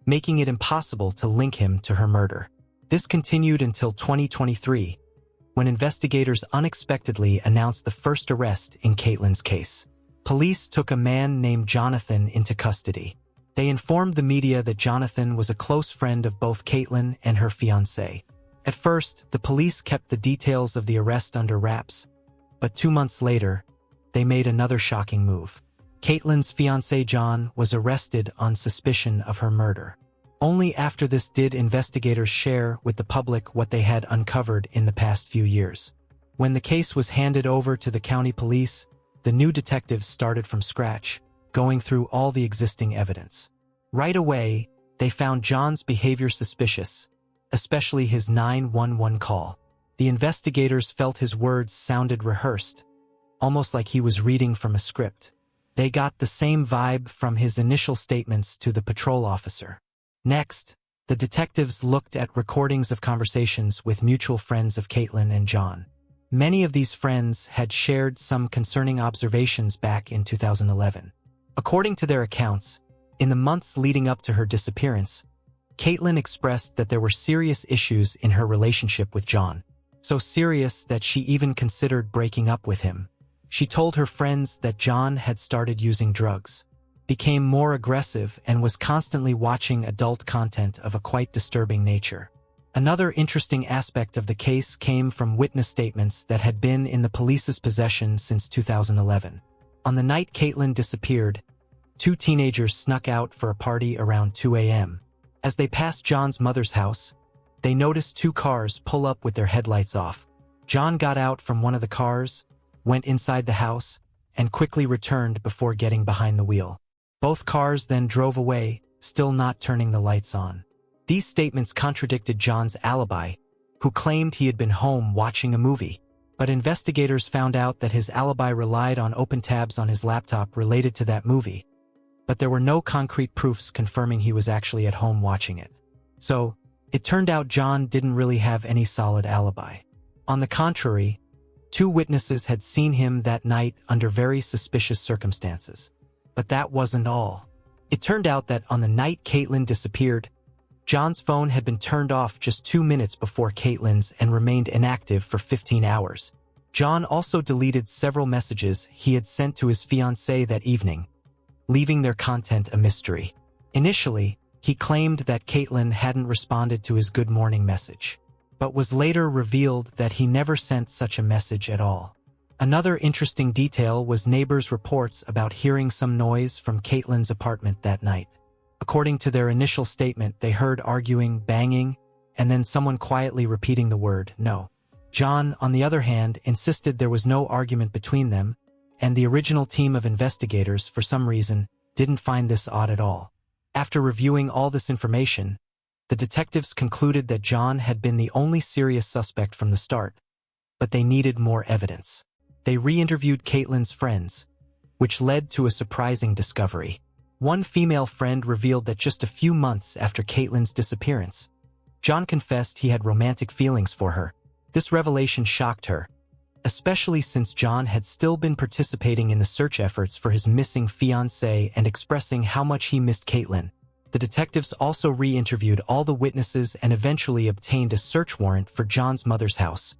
making it impossible to link him to her murder. This continued until 2023, when investigators unexpectedly announced the first arrest in Caitlin's case. Police took a man named Jonathan into custody. They informed the media that Jonathan was a close friend of both Caitlin and her fiancé. At first, the police kept the details of the arrest under wraps, but 2 months later, they made another shocking move. Caitlin's fiancé John was arrested on suspicion of her murder. Only after this did investigators share with the public what they had uncovered in the past few years. When the case was handed over to the county police, the new detectives started from scratch, going through all the existing evidence. Right away, they found John's behavior suspicious, especially his 911 call. The investigators felt his words sounded rehearsed, almost like he was reading from a script. They got the same vibe from his initial statements to the patrol officer. Next, the detectives looked at recordings of conversations with mutual friends of Caitlin and John. Many of these friends had shared some concerning observations back in 2011. According to their accounts, in the months leading up to her disappearance, Caitlin expressed that there were serious issues in her relationship with John, so serious that she even considered breaking up with him. She told her friends that John had started using drugs, became more aggressive, and was constantly watching adult content of a quite disturbing nature. Another interesting aspect of the case came from witness statements that had been in the police's possession since 2011. On the night Caitlin disappeared, 2 teenagers snuck out for a party around 2 a.m. As they passed John's mother's house, they noticed 2 cars pull up with their headlights off. John got out from one of the cars, went inside the house, and quickly returned before getting behind the wheel. Both cars then drove away, still not turning the lights on. These statements contradicted John's alibi, who claimed he had been home watching a movie. But investigators found out that his alibi relied on open tabs on his laptop related to that movie. But there were no concrete proofs confirming he was actually at home watching it. So, it turned out John didn't really have any solid alibi. On the contrary, 2 witnesses had seen him that night under very suspicious circumstances. But that wasn't all. It turned out that on the night Caitlin disappeared, John's phone had been turned off just 2 minutes before Caitlin's and remained inactive for 15 hours. John also deleted several messages he had sent to his fiancée that evening, leaving their content a mystery. Initially, he claimed that Caitlin hadn't responded to his good morning message, but was later revealed that he never sent such a message at all. Another interesting detail was neighbors' reports about hearing some noise from Caitlin's apartment that night. According to their initial statement, they heard arguing, banging, and then someone quietly repeating the word no. John, on the other hand, insisted there was no argument between them, and the original team of investigators, for some reason, didn't find this odd at all. After reviewing all this information, the detectives concluded that John had been the only serious suspect from the start, but they needed more evidence. They re-interviewed Caitlin's friends, which led to a surprising discovery. One female friend revealed that just a few months after Caitlin's disappearance, John confessed he had romantic feelings for her. This revelation shocked her, especially since John had still been participating in the search efforts for his missing fiancée and expressing how much he missed Caitlin. The detectives also re-interviewed all the witnesses and eventually obtained a search warrant for John's mother's house,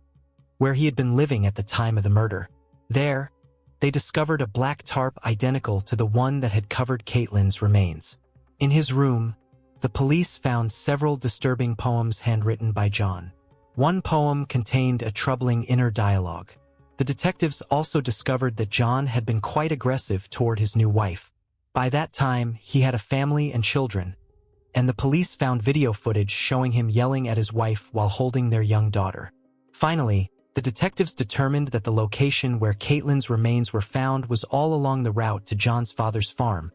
where he had been living at the time of the murder. There, they discovered a black tarp identical to the one that had covered Caitlin's remains. In his room, the police found several disturbing poems handwritten by John. One poem contained a troubling inner dialogue. The detectives also discovered that John had been quite aggressive toward his new wife. By that time, he had a family and children, and the police found video footage showing him yelling at his wife while holding their young daughter. Finally, the detectives determined that the location where Caitlin's remains were found was all along the route to John's father's farm,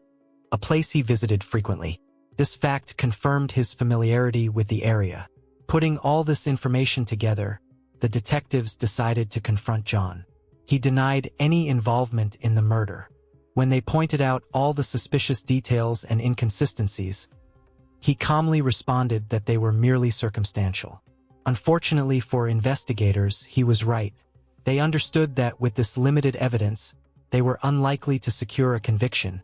a place he visited frequently. This fact confirmed his familiarity with the area. Putting all this information together, the detectives decided to confront John. He denied any involvement in the murder. When they pointed out all the suspicious details and inconsistencies, he calmly responded that they were merely circumstantial. Unfortunately for investigators, he was right. They understood that with this limited evidence, they were unlikely to secure a conviction,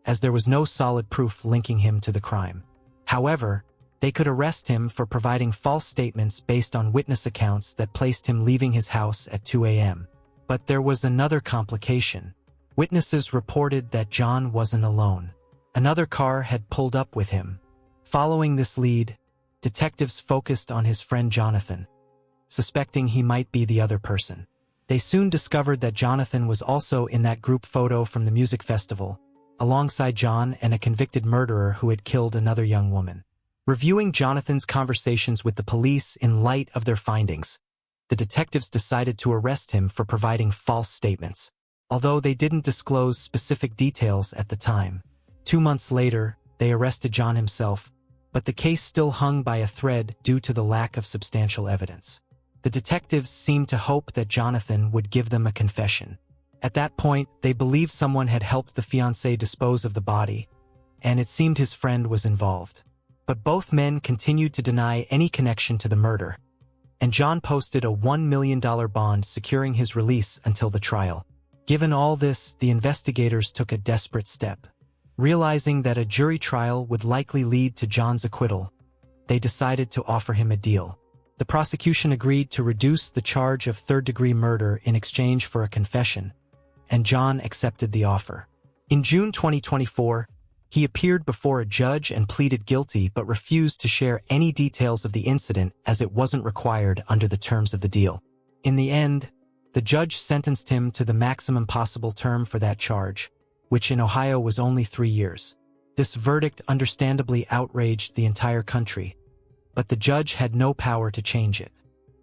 as there was no solid proof linking him to the crime. However, They could arrest him for providing false statements based on witness accounts that placed him leaving his house at 2 a.m. But there was another complication. Witnesses reported that John wasn't alone. Another car had pulled up with him. Following this lead, detectives focused on his friend Jonathan, suspecting he might be the other person. They soon discovered that Jonathan was also in that group photo from the music festival, alongside John and a convicted murderer who had killed another young woman. Reviewing Jonathan's conversations with the police in light of their findings, the detectives decided to arrest him for providing false statements, although they didn't disclose specific details at the time. 2 months later, they arrested John himself, but the case still hung by a thread due to the lack of substantial evidence. The detectives seemed to hope that Jonathan would give them a confession. At that point, they believed someone had helped the fiancé dispose of the body, and it seemed his friend was involved. But both men continued to deny any connection to the murder, and John posted a $1 million bond securing his release until the trial. Given all this, the investigators took a desperate step. Realizing that a jury trial would likely lead to John's acquittal, they decided to offer him a deal. The prosecution agreed to reduce the charge of third-degree murder in exchange for a confession, and John accepted the offer. In June 2024, he appeared before a judge and pleaded guilty but refused to share any details of the incident as it wasn't required under the terms of the deal. In the end, the judge sentenced him to the maximum possible term for that charge, which in Ohio was only 3 years. This verdict understandably outraged the entire country, but the judge had no power to change it.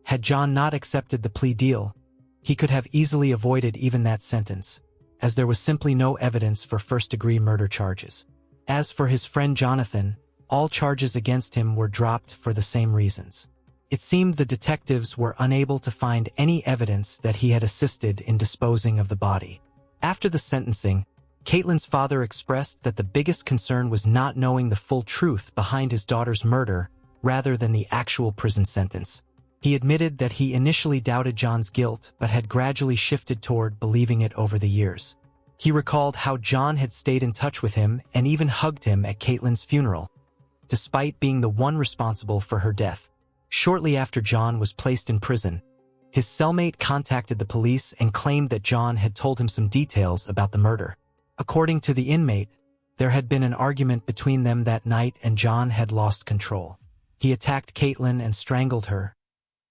Had John not accepted the plea deal, he could have easily avoided even that sentence, as there was simply no evidence for first-degree murder charges. As for his friend Jonathan, all charges against him were dropped for the same reasons. It seemed the detectives were unable to find any evidence that he had assisted in disposing of the body. After the sentencing, Caitlin's father expressed that the biggest concern was not knowing the full truth behind his daughter's murder rather than the actual prison sentence. He admitted that he initially doubted John's guilt but had gradually shifted toward believing it over the years. He recalled how John had stayed in touch with him and even hugged him at Caitlin's funeral, despite being the one responsible for her death. Shortly after John was placed in prison, his cellmate contacted the police and claimed that John had told him some details about the murder. According to the inmate, there had been an argument between them that night and John had lost control. He attacked Caitlin and strangled her,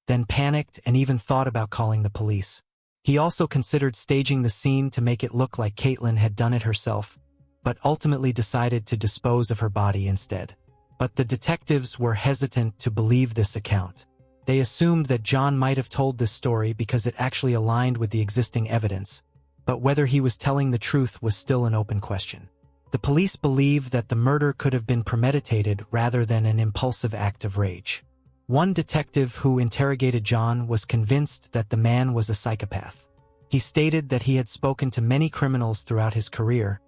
then panicked and even thought about calling the police. He also considered staging the scene to make it look like Caitlin had done it herself, but ultimately decided to dispose of her body instead. But the detectives were hesitant to believe this account. They assumed that John might have told this story because it actually aligned with the existing evidence, but whether he was telling the truth was still an open question. The police believe that the murder could have been premeditated rather than an impulsive act of rage. One detective who interrogated John was convinced that the man was a psychopath. He stated that he had spoken to many criminals throughout his career,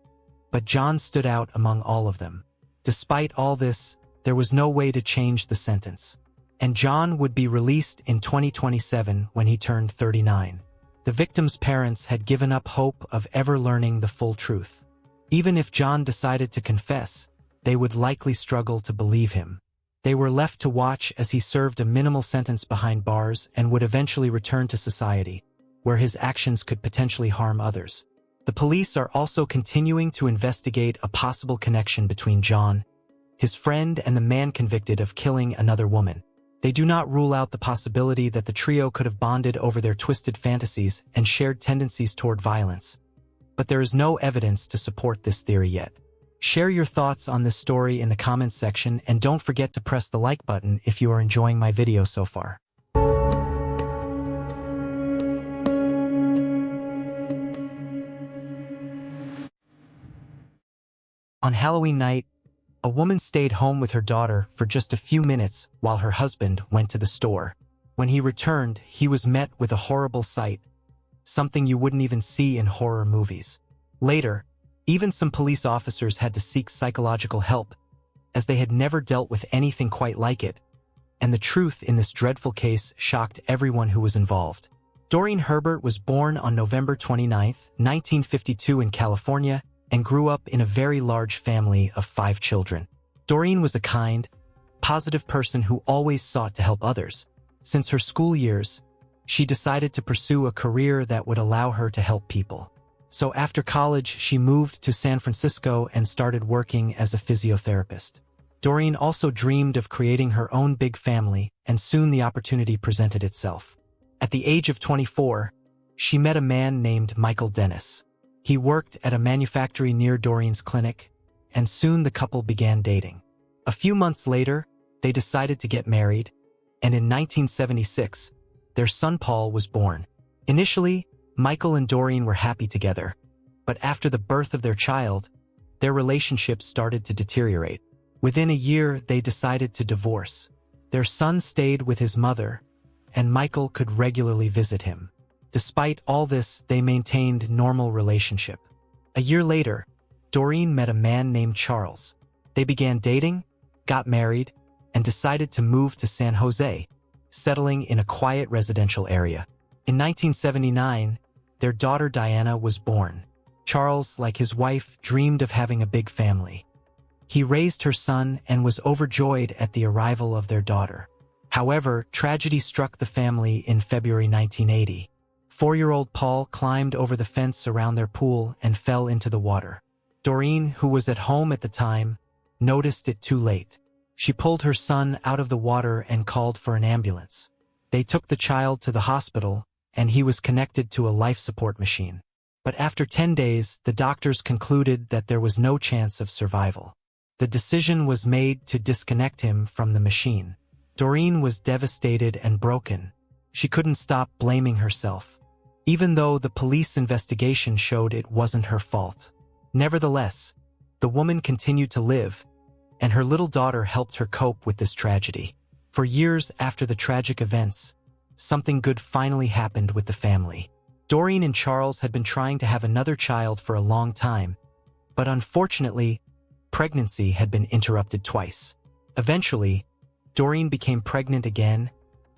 but John stood out among all of them. Despite all this, there was no way to change the sentence, and John would be released in 2027 when he turned 39. The victim's parents had given up hope of ever learning the full truth. Even if John decided to confess, they would likely struggle to believe him. They were left to watch as he served a minimal sentence behind bars and would eventually return to society, where his actions could potentially harm others. The police are also continuing to investigate a possible connection between John, his friend, and the man convicted of killing another woman. They do not rule out the possibility that the trio could have bonded over their twisted fantasies and shared tendencies toward violence, but there is no evidence to support this theory yet. Share your thoughts on this story in the comments section, and don't forget to press the like button if you are enjoying my video so far. On Halloween night, a woman stayed home with her daughter for just a few minutes while her husband went to the store. When he returned, he was met with a horrible sight, something you wouldn't even see in horror movies. Later, even some police officers had to seek psychological help, as they had never dealt with anything quite like it, and the truth in this dreadful case shocked everyone who was involved. Doreen Herbert was born on November 29, 1952 in California, and grew up in a very large family of 5 children. Doreen was a kind, positive person who always sought to help others. Since her school years, she decided to pursue a career that would allow her to help people. So after college, she moved to San Francisco and started working as a physiotherapist. Doreen also dreamed of creating her own big family, and soon the opportunity presented itself. At the age of 24, she met a man named Michael Dennis. He worked at a manufactory near Doreen's clinic, and soon the couple began dating. A few months later, they decided to get married, and in 1976, their son Paul was born. Initially, Michael and Doreen were happy together, but after the birth of their child, their relationship started to deteriorate. Within a year, they decided to divorce. Their son stayed with his mother, and Michael could regularly visit him. Despite all this, they maintained normal relationship. A year later, Doreen met a man named Charles. They began dating, got married, and decided to move to San Jose, settling in a quiet residential area. In 1979, their daughter Diana was born. Charles, like his wife, dreamed of having a big family. He raised her son and was overjoyed at the arrival of their daughter. However, tragedy struck the family in February 1980. 4-year-old Paul climbed over the fence around their pool and fell into the water. Doreen, who was at home at the time, noticed it too late. She pulled her son out of the water and called for an ambulance. They took the child to the hospital, and he was connected to a life support machine. But after 10 days, the doctors concluded that there was no chance of survival. The decision was made to disconnect him from the machine. Doreen was devastated and broken. She couldn't stop blaming herself, even though the police investigation showed it wasn't her fault. Nevertheless, the woman continued to live, and her little daughter helped her cope with this tragedy. For years after the tragic events, something good finally happened with the family. Doreen and Charles had been trying to have another child for a long time, but unfortunately, pregnancy had been interrupted twice. Eventually, Doreen became pregnant again,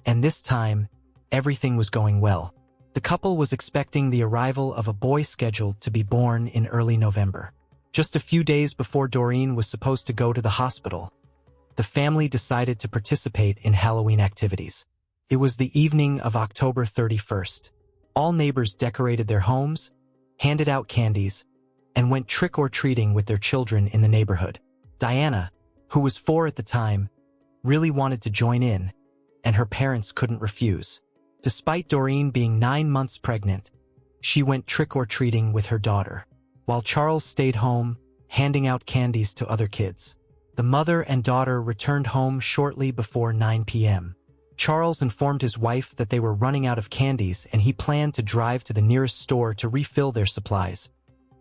and this time, everything was going well. The couple was expecting the arrival of a boy scheduled to be born in early November. Just a few days before Doreen was supposed to go to the hospital, the family decided to participate in Halloween activities. It was the evening of October 31st. All neighbors decorated their homes, handed out candies, and went trick-or-treating with their children in the neighborhood. Diana, who was 4 at the time, really wanted to join in, and her parents couldn't refuse. Despite Doreen being 9 months pregnant, she went trick-or-treating with her daughter, while Charles stayed home, handing out candies to other kids. The mother and daughter returned home shortly before 9 p.m. Charles informed his wife that they were running out of candies and he planned to drive to the nearest store to refill their supplies,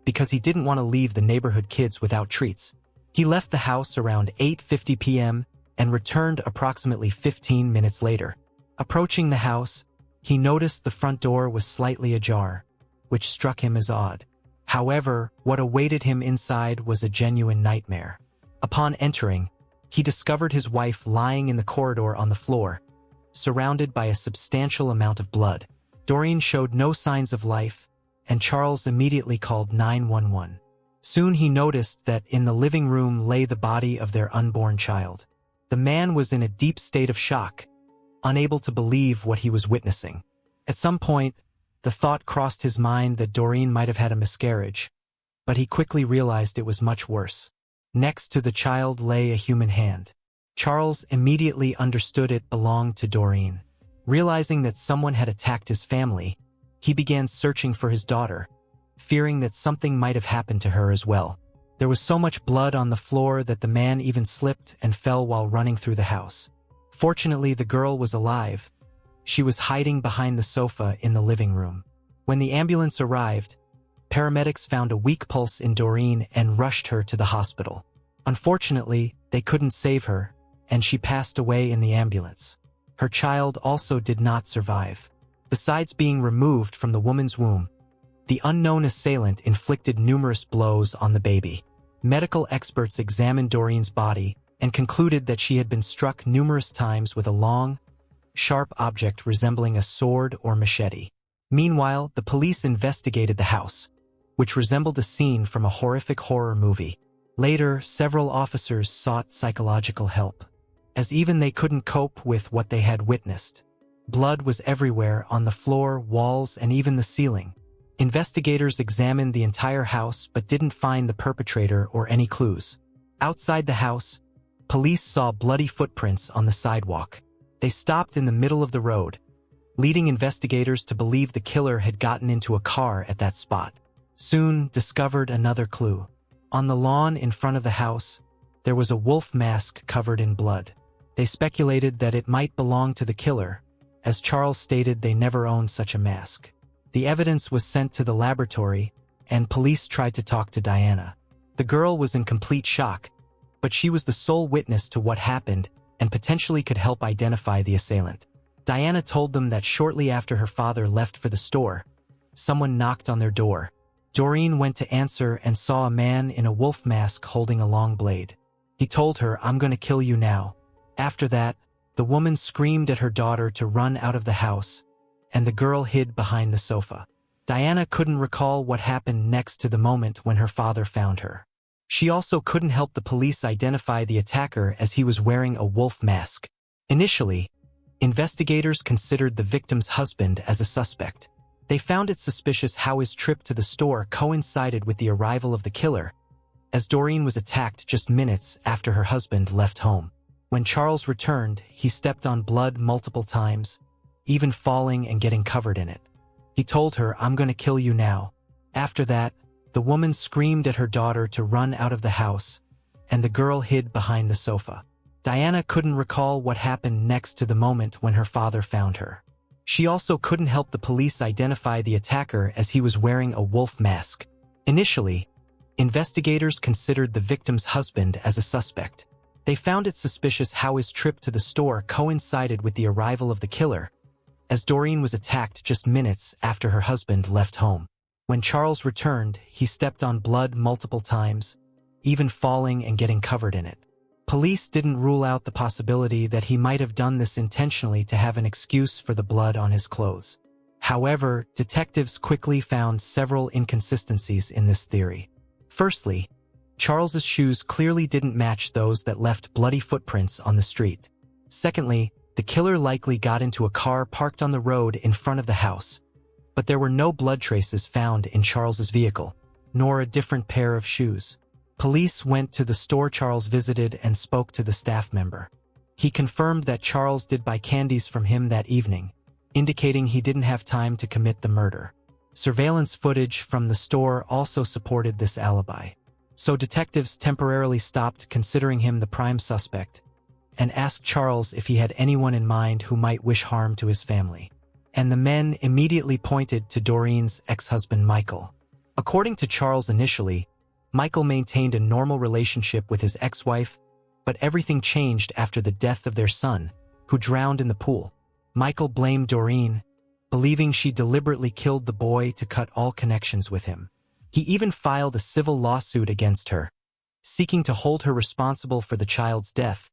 because he didn't want to leave the neighborhood kids without treats. He left the house around 8:50 p.m. and returned approximately 15 minutes later. Approaching the house, he noticed the front door was slightly ajar, which struck him as odd. However, what awaited him inside was a genuine nightmare. Upon entering, he discovered his wife lying in the corridor on the floor, surrounded by a substantial amount of blood. Doreen showed no signs of life, and Charles immediately called 911. Soon he noticed that in the living room lay the body of their unborn child. The man was in a deep state of shock, unable to believe what he was witnessing. At some point, the thought crossed his mind that Doreen might have had a miscarriage, but he quickly realized it was much worse. Next to the child lay a human hand. Charles immediately understood it belonged to Doreen. Realizing that someone had attacked his family, he began searching for his daughter, fearing that something might have happened to her as well. There was so much blood on the floor that the man even slipped and fell while running through the house. Fortunately, the girl was alive. She was hiding behind the sofa in the living room. When the ambulance arrived, paramedics found a weak pulse in Doreen and rushed her to the hospital. Unfortunately, they couldn't save her, and she passed away in the ambulance. Her child also did not survive. Besides being removed from the woman's womb, the unknown assailant inflicted numerous blows on the baby. Medical experts examined Doreen's body and concluded that she had been struck numerous times with a long, sharp object resembling a sword or machete. Meanwhile, the police investigated the house, which resembled a scene from a horrific horror movie. Later, several officers sought psychological help. as even they couldn't cope with what they had witnessed. Blood was everywhere, on the floor, walls, and even the ceiling. Investigators examined the entire house but didn't find the perpetrator or any clues. Outside the house, police saw bloody footprints on the sidewalk. They stopped in the middle of the road, leading investigators to believe the killer had gotten into a car at that spot. Soon discovered another clue. On the lawn in front of the house, there was a wolf mask covered in blood. They speculated that it might belong to the killer, as Charles stated they never owned such a mask. The evidence was sent to the laboratory, and police tried to talk to Diana. The girl was in complete shock, but she was the sole witness to what happened and potentially could help identify the assailant. Diana told them that shortly after her father left for the store, someone knocked on their door. Doreen went to answer and saw a man in a wolf mask holding a long blade. He told her, "I'm going to kill you now." After that, the woman screamed at her daughter to run out of the house, and the girl hid behind the sofa. Diana couldn't recall what happened next to the moment when her father found her. She also couldn't help the police identify the attacker as he was wearing a wolf mask. Initially, investigators considered the victim's husband as a suspect. They found it suspicious how his trip to the store coincided with the arrival of the killer, as Doreen was attacked just minutes after her husband left home. When Charles returned, he stepped on blood multiple times, even falling and getting covered in it. He told her, "I'm going to kill you now." After that, the woman screamed at her daughter to run out of the house, and the girl hid behind the sofa. Diana couldn't recall what happened next to the moment when her father found her. She also couldn't help the police identify the attacker as he was wearing a wolf mask. Initially, investigators considered the victim's husband as a suspect. They found it suspicious how his trip to the store coincided with the arrival of the killer, as Doreen was attacked just minutes after her husband left home. When Charles returned, he stepped on blood multiple times, even falling and getting covered in it. Police didn't rule out the possibility that he might have done this intentionally to have an excuse for the blood on his clothes. However, detectives quickly found several inconsistencies in this theory. Firstly, Charles's shoes clearly didn't match those that left bloody footprints on the street. Secondly, the killer likely got into a car parked on the road in front of the house, but there were no blood traces found in Charles's vehicle, nor a different pair of shoes. Police went to the store Charles visited and spoke to the staff member. He confirmed that Charles did buy candies from him that evening, indicating he didn't have time to commit the murder. Surveillance footage from the store also supported this alibi. So detectives temporarily stopped considering him the prime suspect and asked Charles if he had anyone in mind who might wish harm to his family. And the men immediately pointed to Doreen's ex-husband Michael. According to Charles initially, Michael maintained a normal relationship with his ex-wife, but everything changed after the death of their son, who drowned in the pool. Michael blamed Doreen, believing she deliberately killed the boy to cut all connections with him. He even filed a civil lawsuit against her, seeking to hold her responsible for the child's death,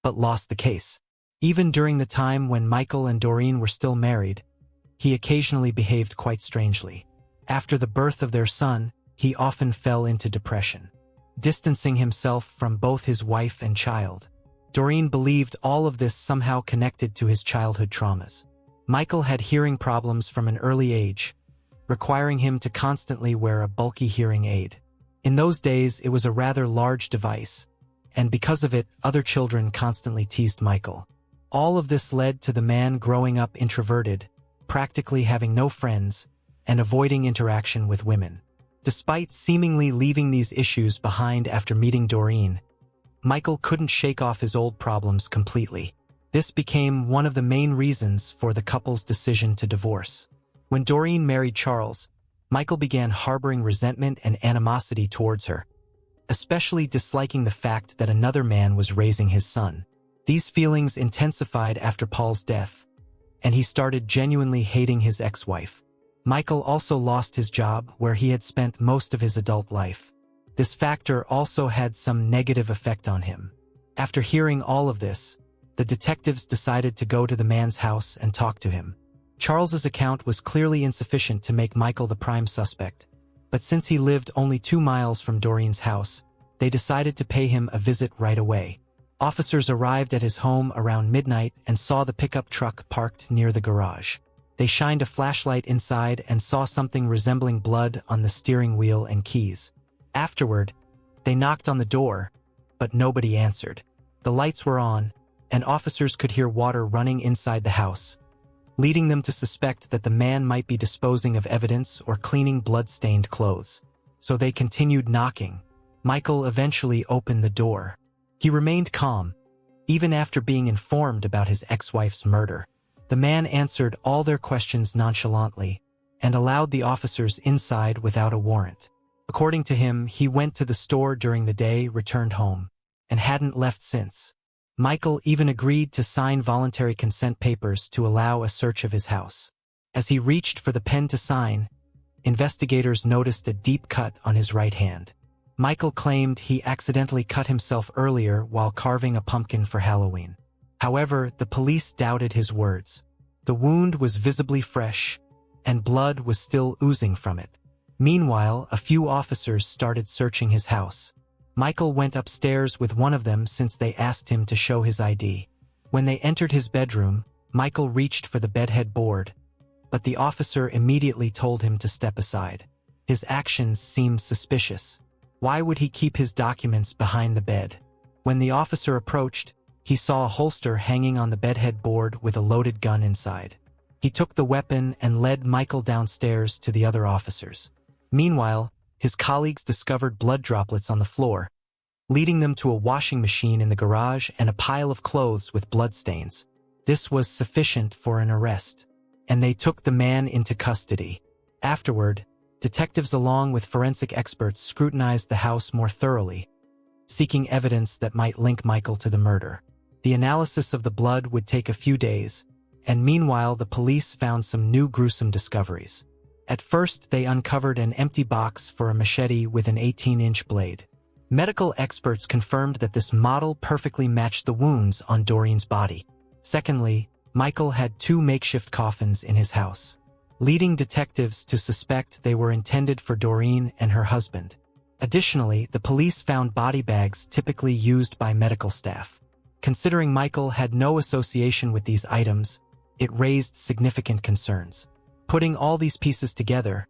but lost the case. Even during the time when Michael and Doreen were still married, he occasionally behaved quite strangely. After the birth of their son, he often fell into depression, distancing himself from both his wife and child. Doreen believed all of this somehow connected to his childhood traumas. Michael had hearing problems from an early age, requiring him to constantly wear a bulky hearing aid. In those days, it was a rather large device, and because of it, other children constantly teased Michael. All of this led to the man growing up introverted, practically having no friends, and avoiding interaction with women. Despite seemingly leaving these issues behind after meeting Doreen, Michael couldn't shake off his old problems completely. This became one of the main reasons for the couple's decision to divorce. When Doreen married Charles, Michael began harboring resentment and animosity towards her, especially disliking the fact that another man was raising his son. These feelings intensified after Paul's death, and he started genuinely hating his ex-wife. Michael also lost his job where he had spent most of his adult life. This factor also had some negative effect on him. After hearing all of this, the detectives decided to go to the man's house and talk to him. Charles's account was clearly insufficient to make Michael the prime suspect, but since he lived only 2 miles from Doreen's house, they decided to pay him a visit right away. Officers arrived at his home around midnight and saw the pickup truck parked near the garage. They shined a flashlight inside and saw something resembling blood on the steering wheel and keys. Afterward, they knocked on the door, but nobody answered. The lights were on, and officers could hear water running inside the house, leading them to suspect that the man might be disposing of evidence or cleaning blood-stained clothes. So they continued knocking. Michael eventually opened the door. He remained calm, even after being informed about his ex-wife's murder. The man answered all their questions nonchalantly and allowed the officers inside without a warrant. According to him, he went to the store during the day, returned home, and hadn't left since. Michael even agreed to sign voluntary consent papers to allow a search of his house. As he reached for the pen to sign, investigators noticed a deep cut on his right hand. Michael claimed he accidentally cut himself earlier while carving a pumpkin for Halloween. However, the police doubted his words. The wound was visibly fresh, and blood was still oozing from it. Meanwhile, a few officers started searching his house. Michael went upstairs with one of them since they asked him to show his ID. When they entered his bedroom, Michael reached for the bedhead board, but the officer immediately told him to step aside. His actions seemed suspicious. Why would he keep his documents behind the bed? When the officer approached, he saw a holster hanging on the bedhead board with a loaded gun inside. He took the weapon and led Michael downstairs to the other officers. Meanwhile, his colleagues discovered blood droplets on the floor, leading them to a washing machine in the garage and a pile of clothes with bloodstains. This was sufficient for an arrest, and they took the man into custody. Afterward, detectives along with forensic experts scrutinized the house more thoroughly, seeking evidence that might link Michael to the murder. The analysis of the blood would take a few days, and meanwhile the police found some new gruesome discoveries. At first, they uncovered an empty box for a machete with an 18-inch blade. Medical experts confirmed that this model perfectly matched the wounds on Doreen's body. Secondly, Michael had 2 makeshift coffins in his house, leading detectives to suspect they were intended for Doreen and her husband. Additionally, the police found body bags typically used by medical staff. Considering Michael had no association with these items, it raised significant concerns. Putting all these pieces together,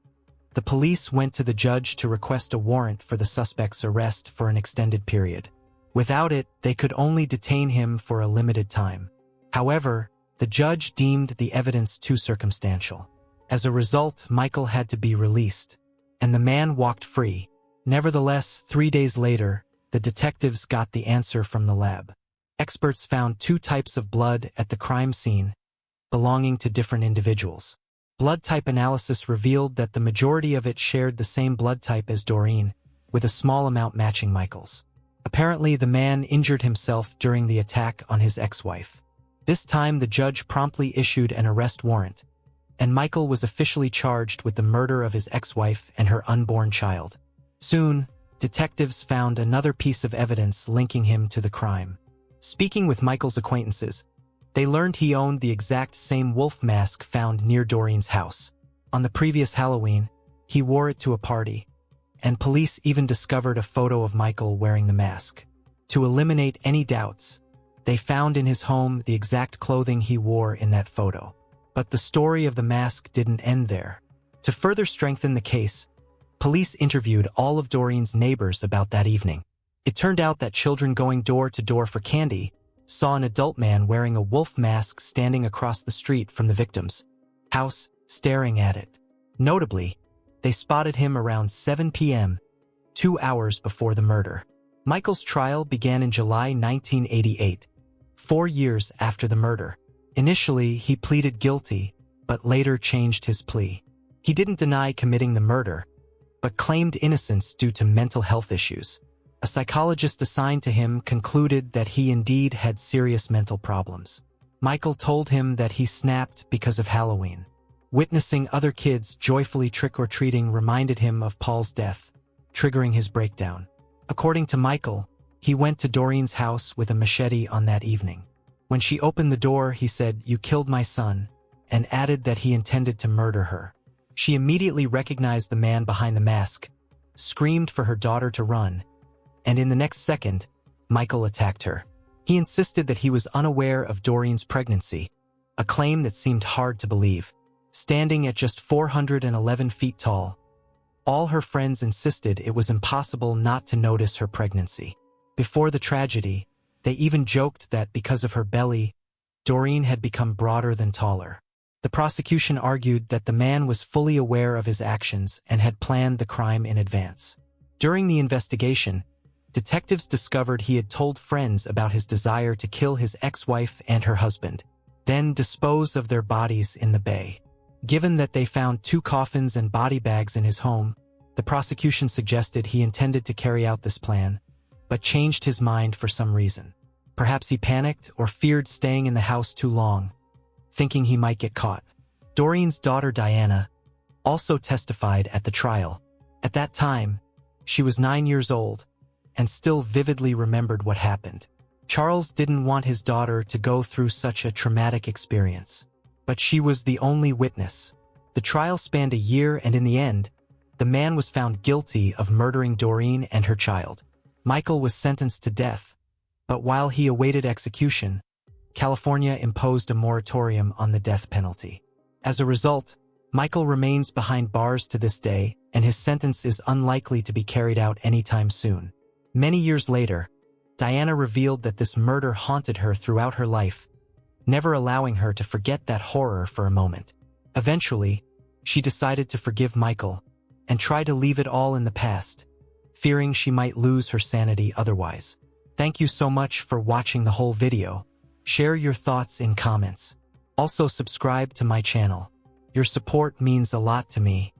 the police went to the judge to request a warrant for the suspect's arrest for an extended period. Without it, they could only detain him for a limited time. However, the judge deemed the evidence too circumstantial. As a result, Michael had to be released, and the man walked free. Nevertheless, 3 days later, the detectives got the answer from the lab. Experts found 2 types of blood at the crime scene, belonging to different individuals. Blood type analysis revealed that the majority of it shared the same blood type as Doreen, with a small amount matching Michael's. Apparently, the man injured himself during the attack on his ex-wife. This time, the judge promptly issued an arrest warrant, and Michael was officially charged with the murder of his ex-wife and her unborn child. Soon, detectives found another piece of evidence linking him to the crime. Speaking with Michael's acquaintances, they learned he owned the exact same wolf mask found near Doreen's house. On the previous Halloween, he wore it to a party, and police even discovered a photo of Michael wearing the mask. To eliminate any doubts, they found in his home the exact clothing he wore in that photo. But the story of the mask didn't end there. To further strengthen the case, police interviewed all of Doreen's neighbors about that evening. It turned out that children going door to door for candy saw an adult man wearing a wolf mask standing across the street from the victim's house, staring at it. Notably, they spotted him around 7 p.m., 2 hours before the murder. Michael's trial began in July 1988, 4 years after the murder. Initially, he pleaded guilty, but later changed his plea. He didn't deny committing the murder, but claimed innocence due to mental health issues. A psychologist assigned to him concluded that he indeed had serious mental problems. Michael told him that he snapped because of Halloween. Witnessing other kids joyfully trick-or-treating reminded him of Paul's death, triggering his breakdown. According to Michael, he went to Doreen's house with a machete on that evening. When she opened the door, he said, "You killed my son," and added that he intended to murder her. She immediately recognized the man behind the mask, screamed for her daughter to run, and in the next second, Michael attacked her. He insisted that he was unaware of Doreen's pregnancy, a claim that seemed hard to believe. Standing at just 411 feet tall, all her friends insisted it was impossible not to notice her pregnancy. Before the tragedy, they even joked that because of her belly, Doreen had become broader than taller. The prosecution argued that the man was fully aware of his actions and had planned the crime in advance. During the investigation, detectives discovered he had told friends about his desire to kill his ex-wife and her husband, then dispose of their bodies in the bay. Given that they found 2 coffins and body bags in his home, the prosecution suggested he intended to carry out this plan, but changed his mind for some reason. Perhaps he panicked or feared staying in the house too long, thinking he might get caught. Doreen's daughter Diana also testified at the trial. At that time, she was 9 years old and still vividly remembered what happened. Charles didn't want his daughter to go through such a traumatic experience, but she was the only witness. The trial spanned a year, and in the end, the man was found guilty of murdering Doreen and her child. Michael was sentenced to death, but while he awaited execution, California imposed a moratorium on the death penalty. As a result, Michael remains behind bars to this day, and his sentence is unlikely to be carried out anytime soon. Many years later, Diana revealed that this murder haunted her throughout her life, never allowing her to forget that horror for a moment. Eventually, she decided to forgive Michael and try to leave it all in the past, fearing she might lose her sanity otherwise. Thank you so much for watching the whole video. Share your thoughts in comments. Also subscribe to my channel. Your support means a lot to me.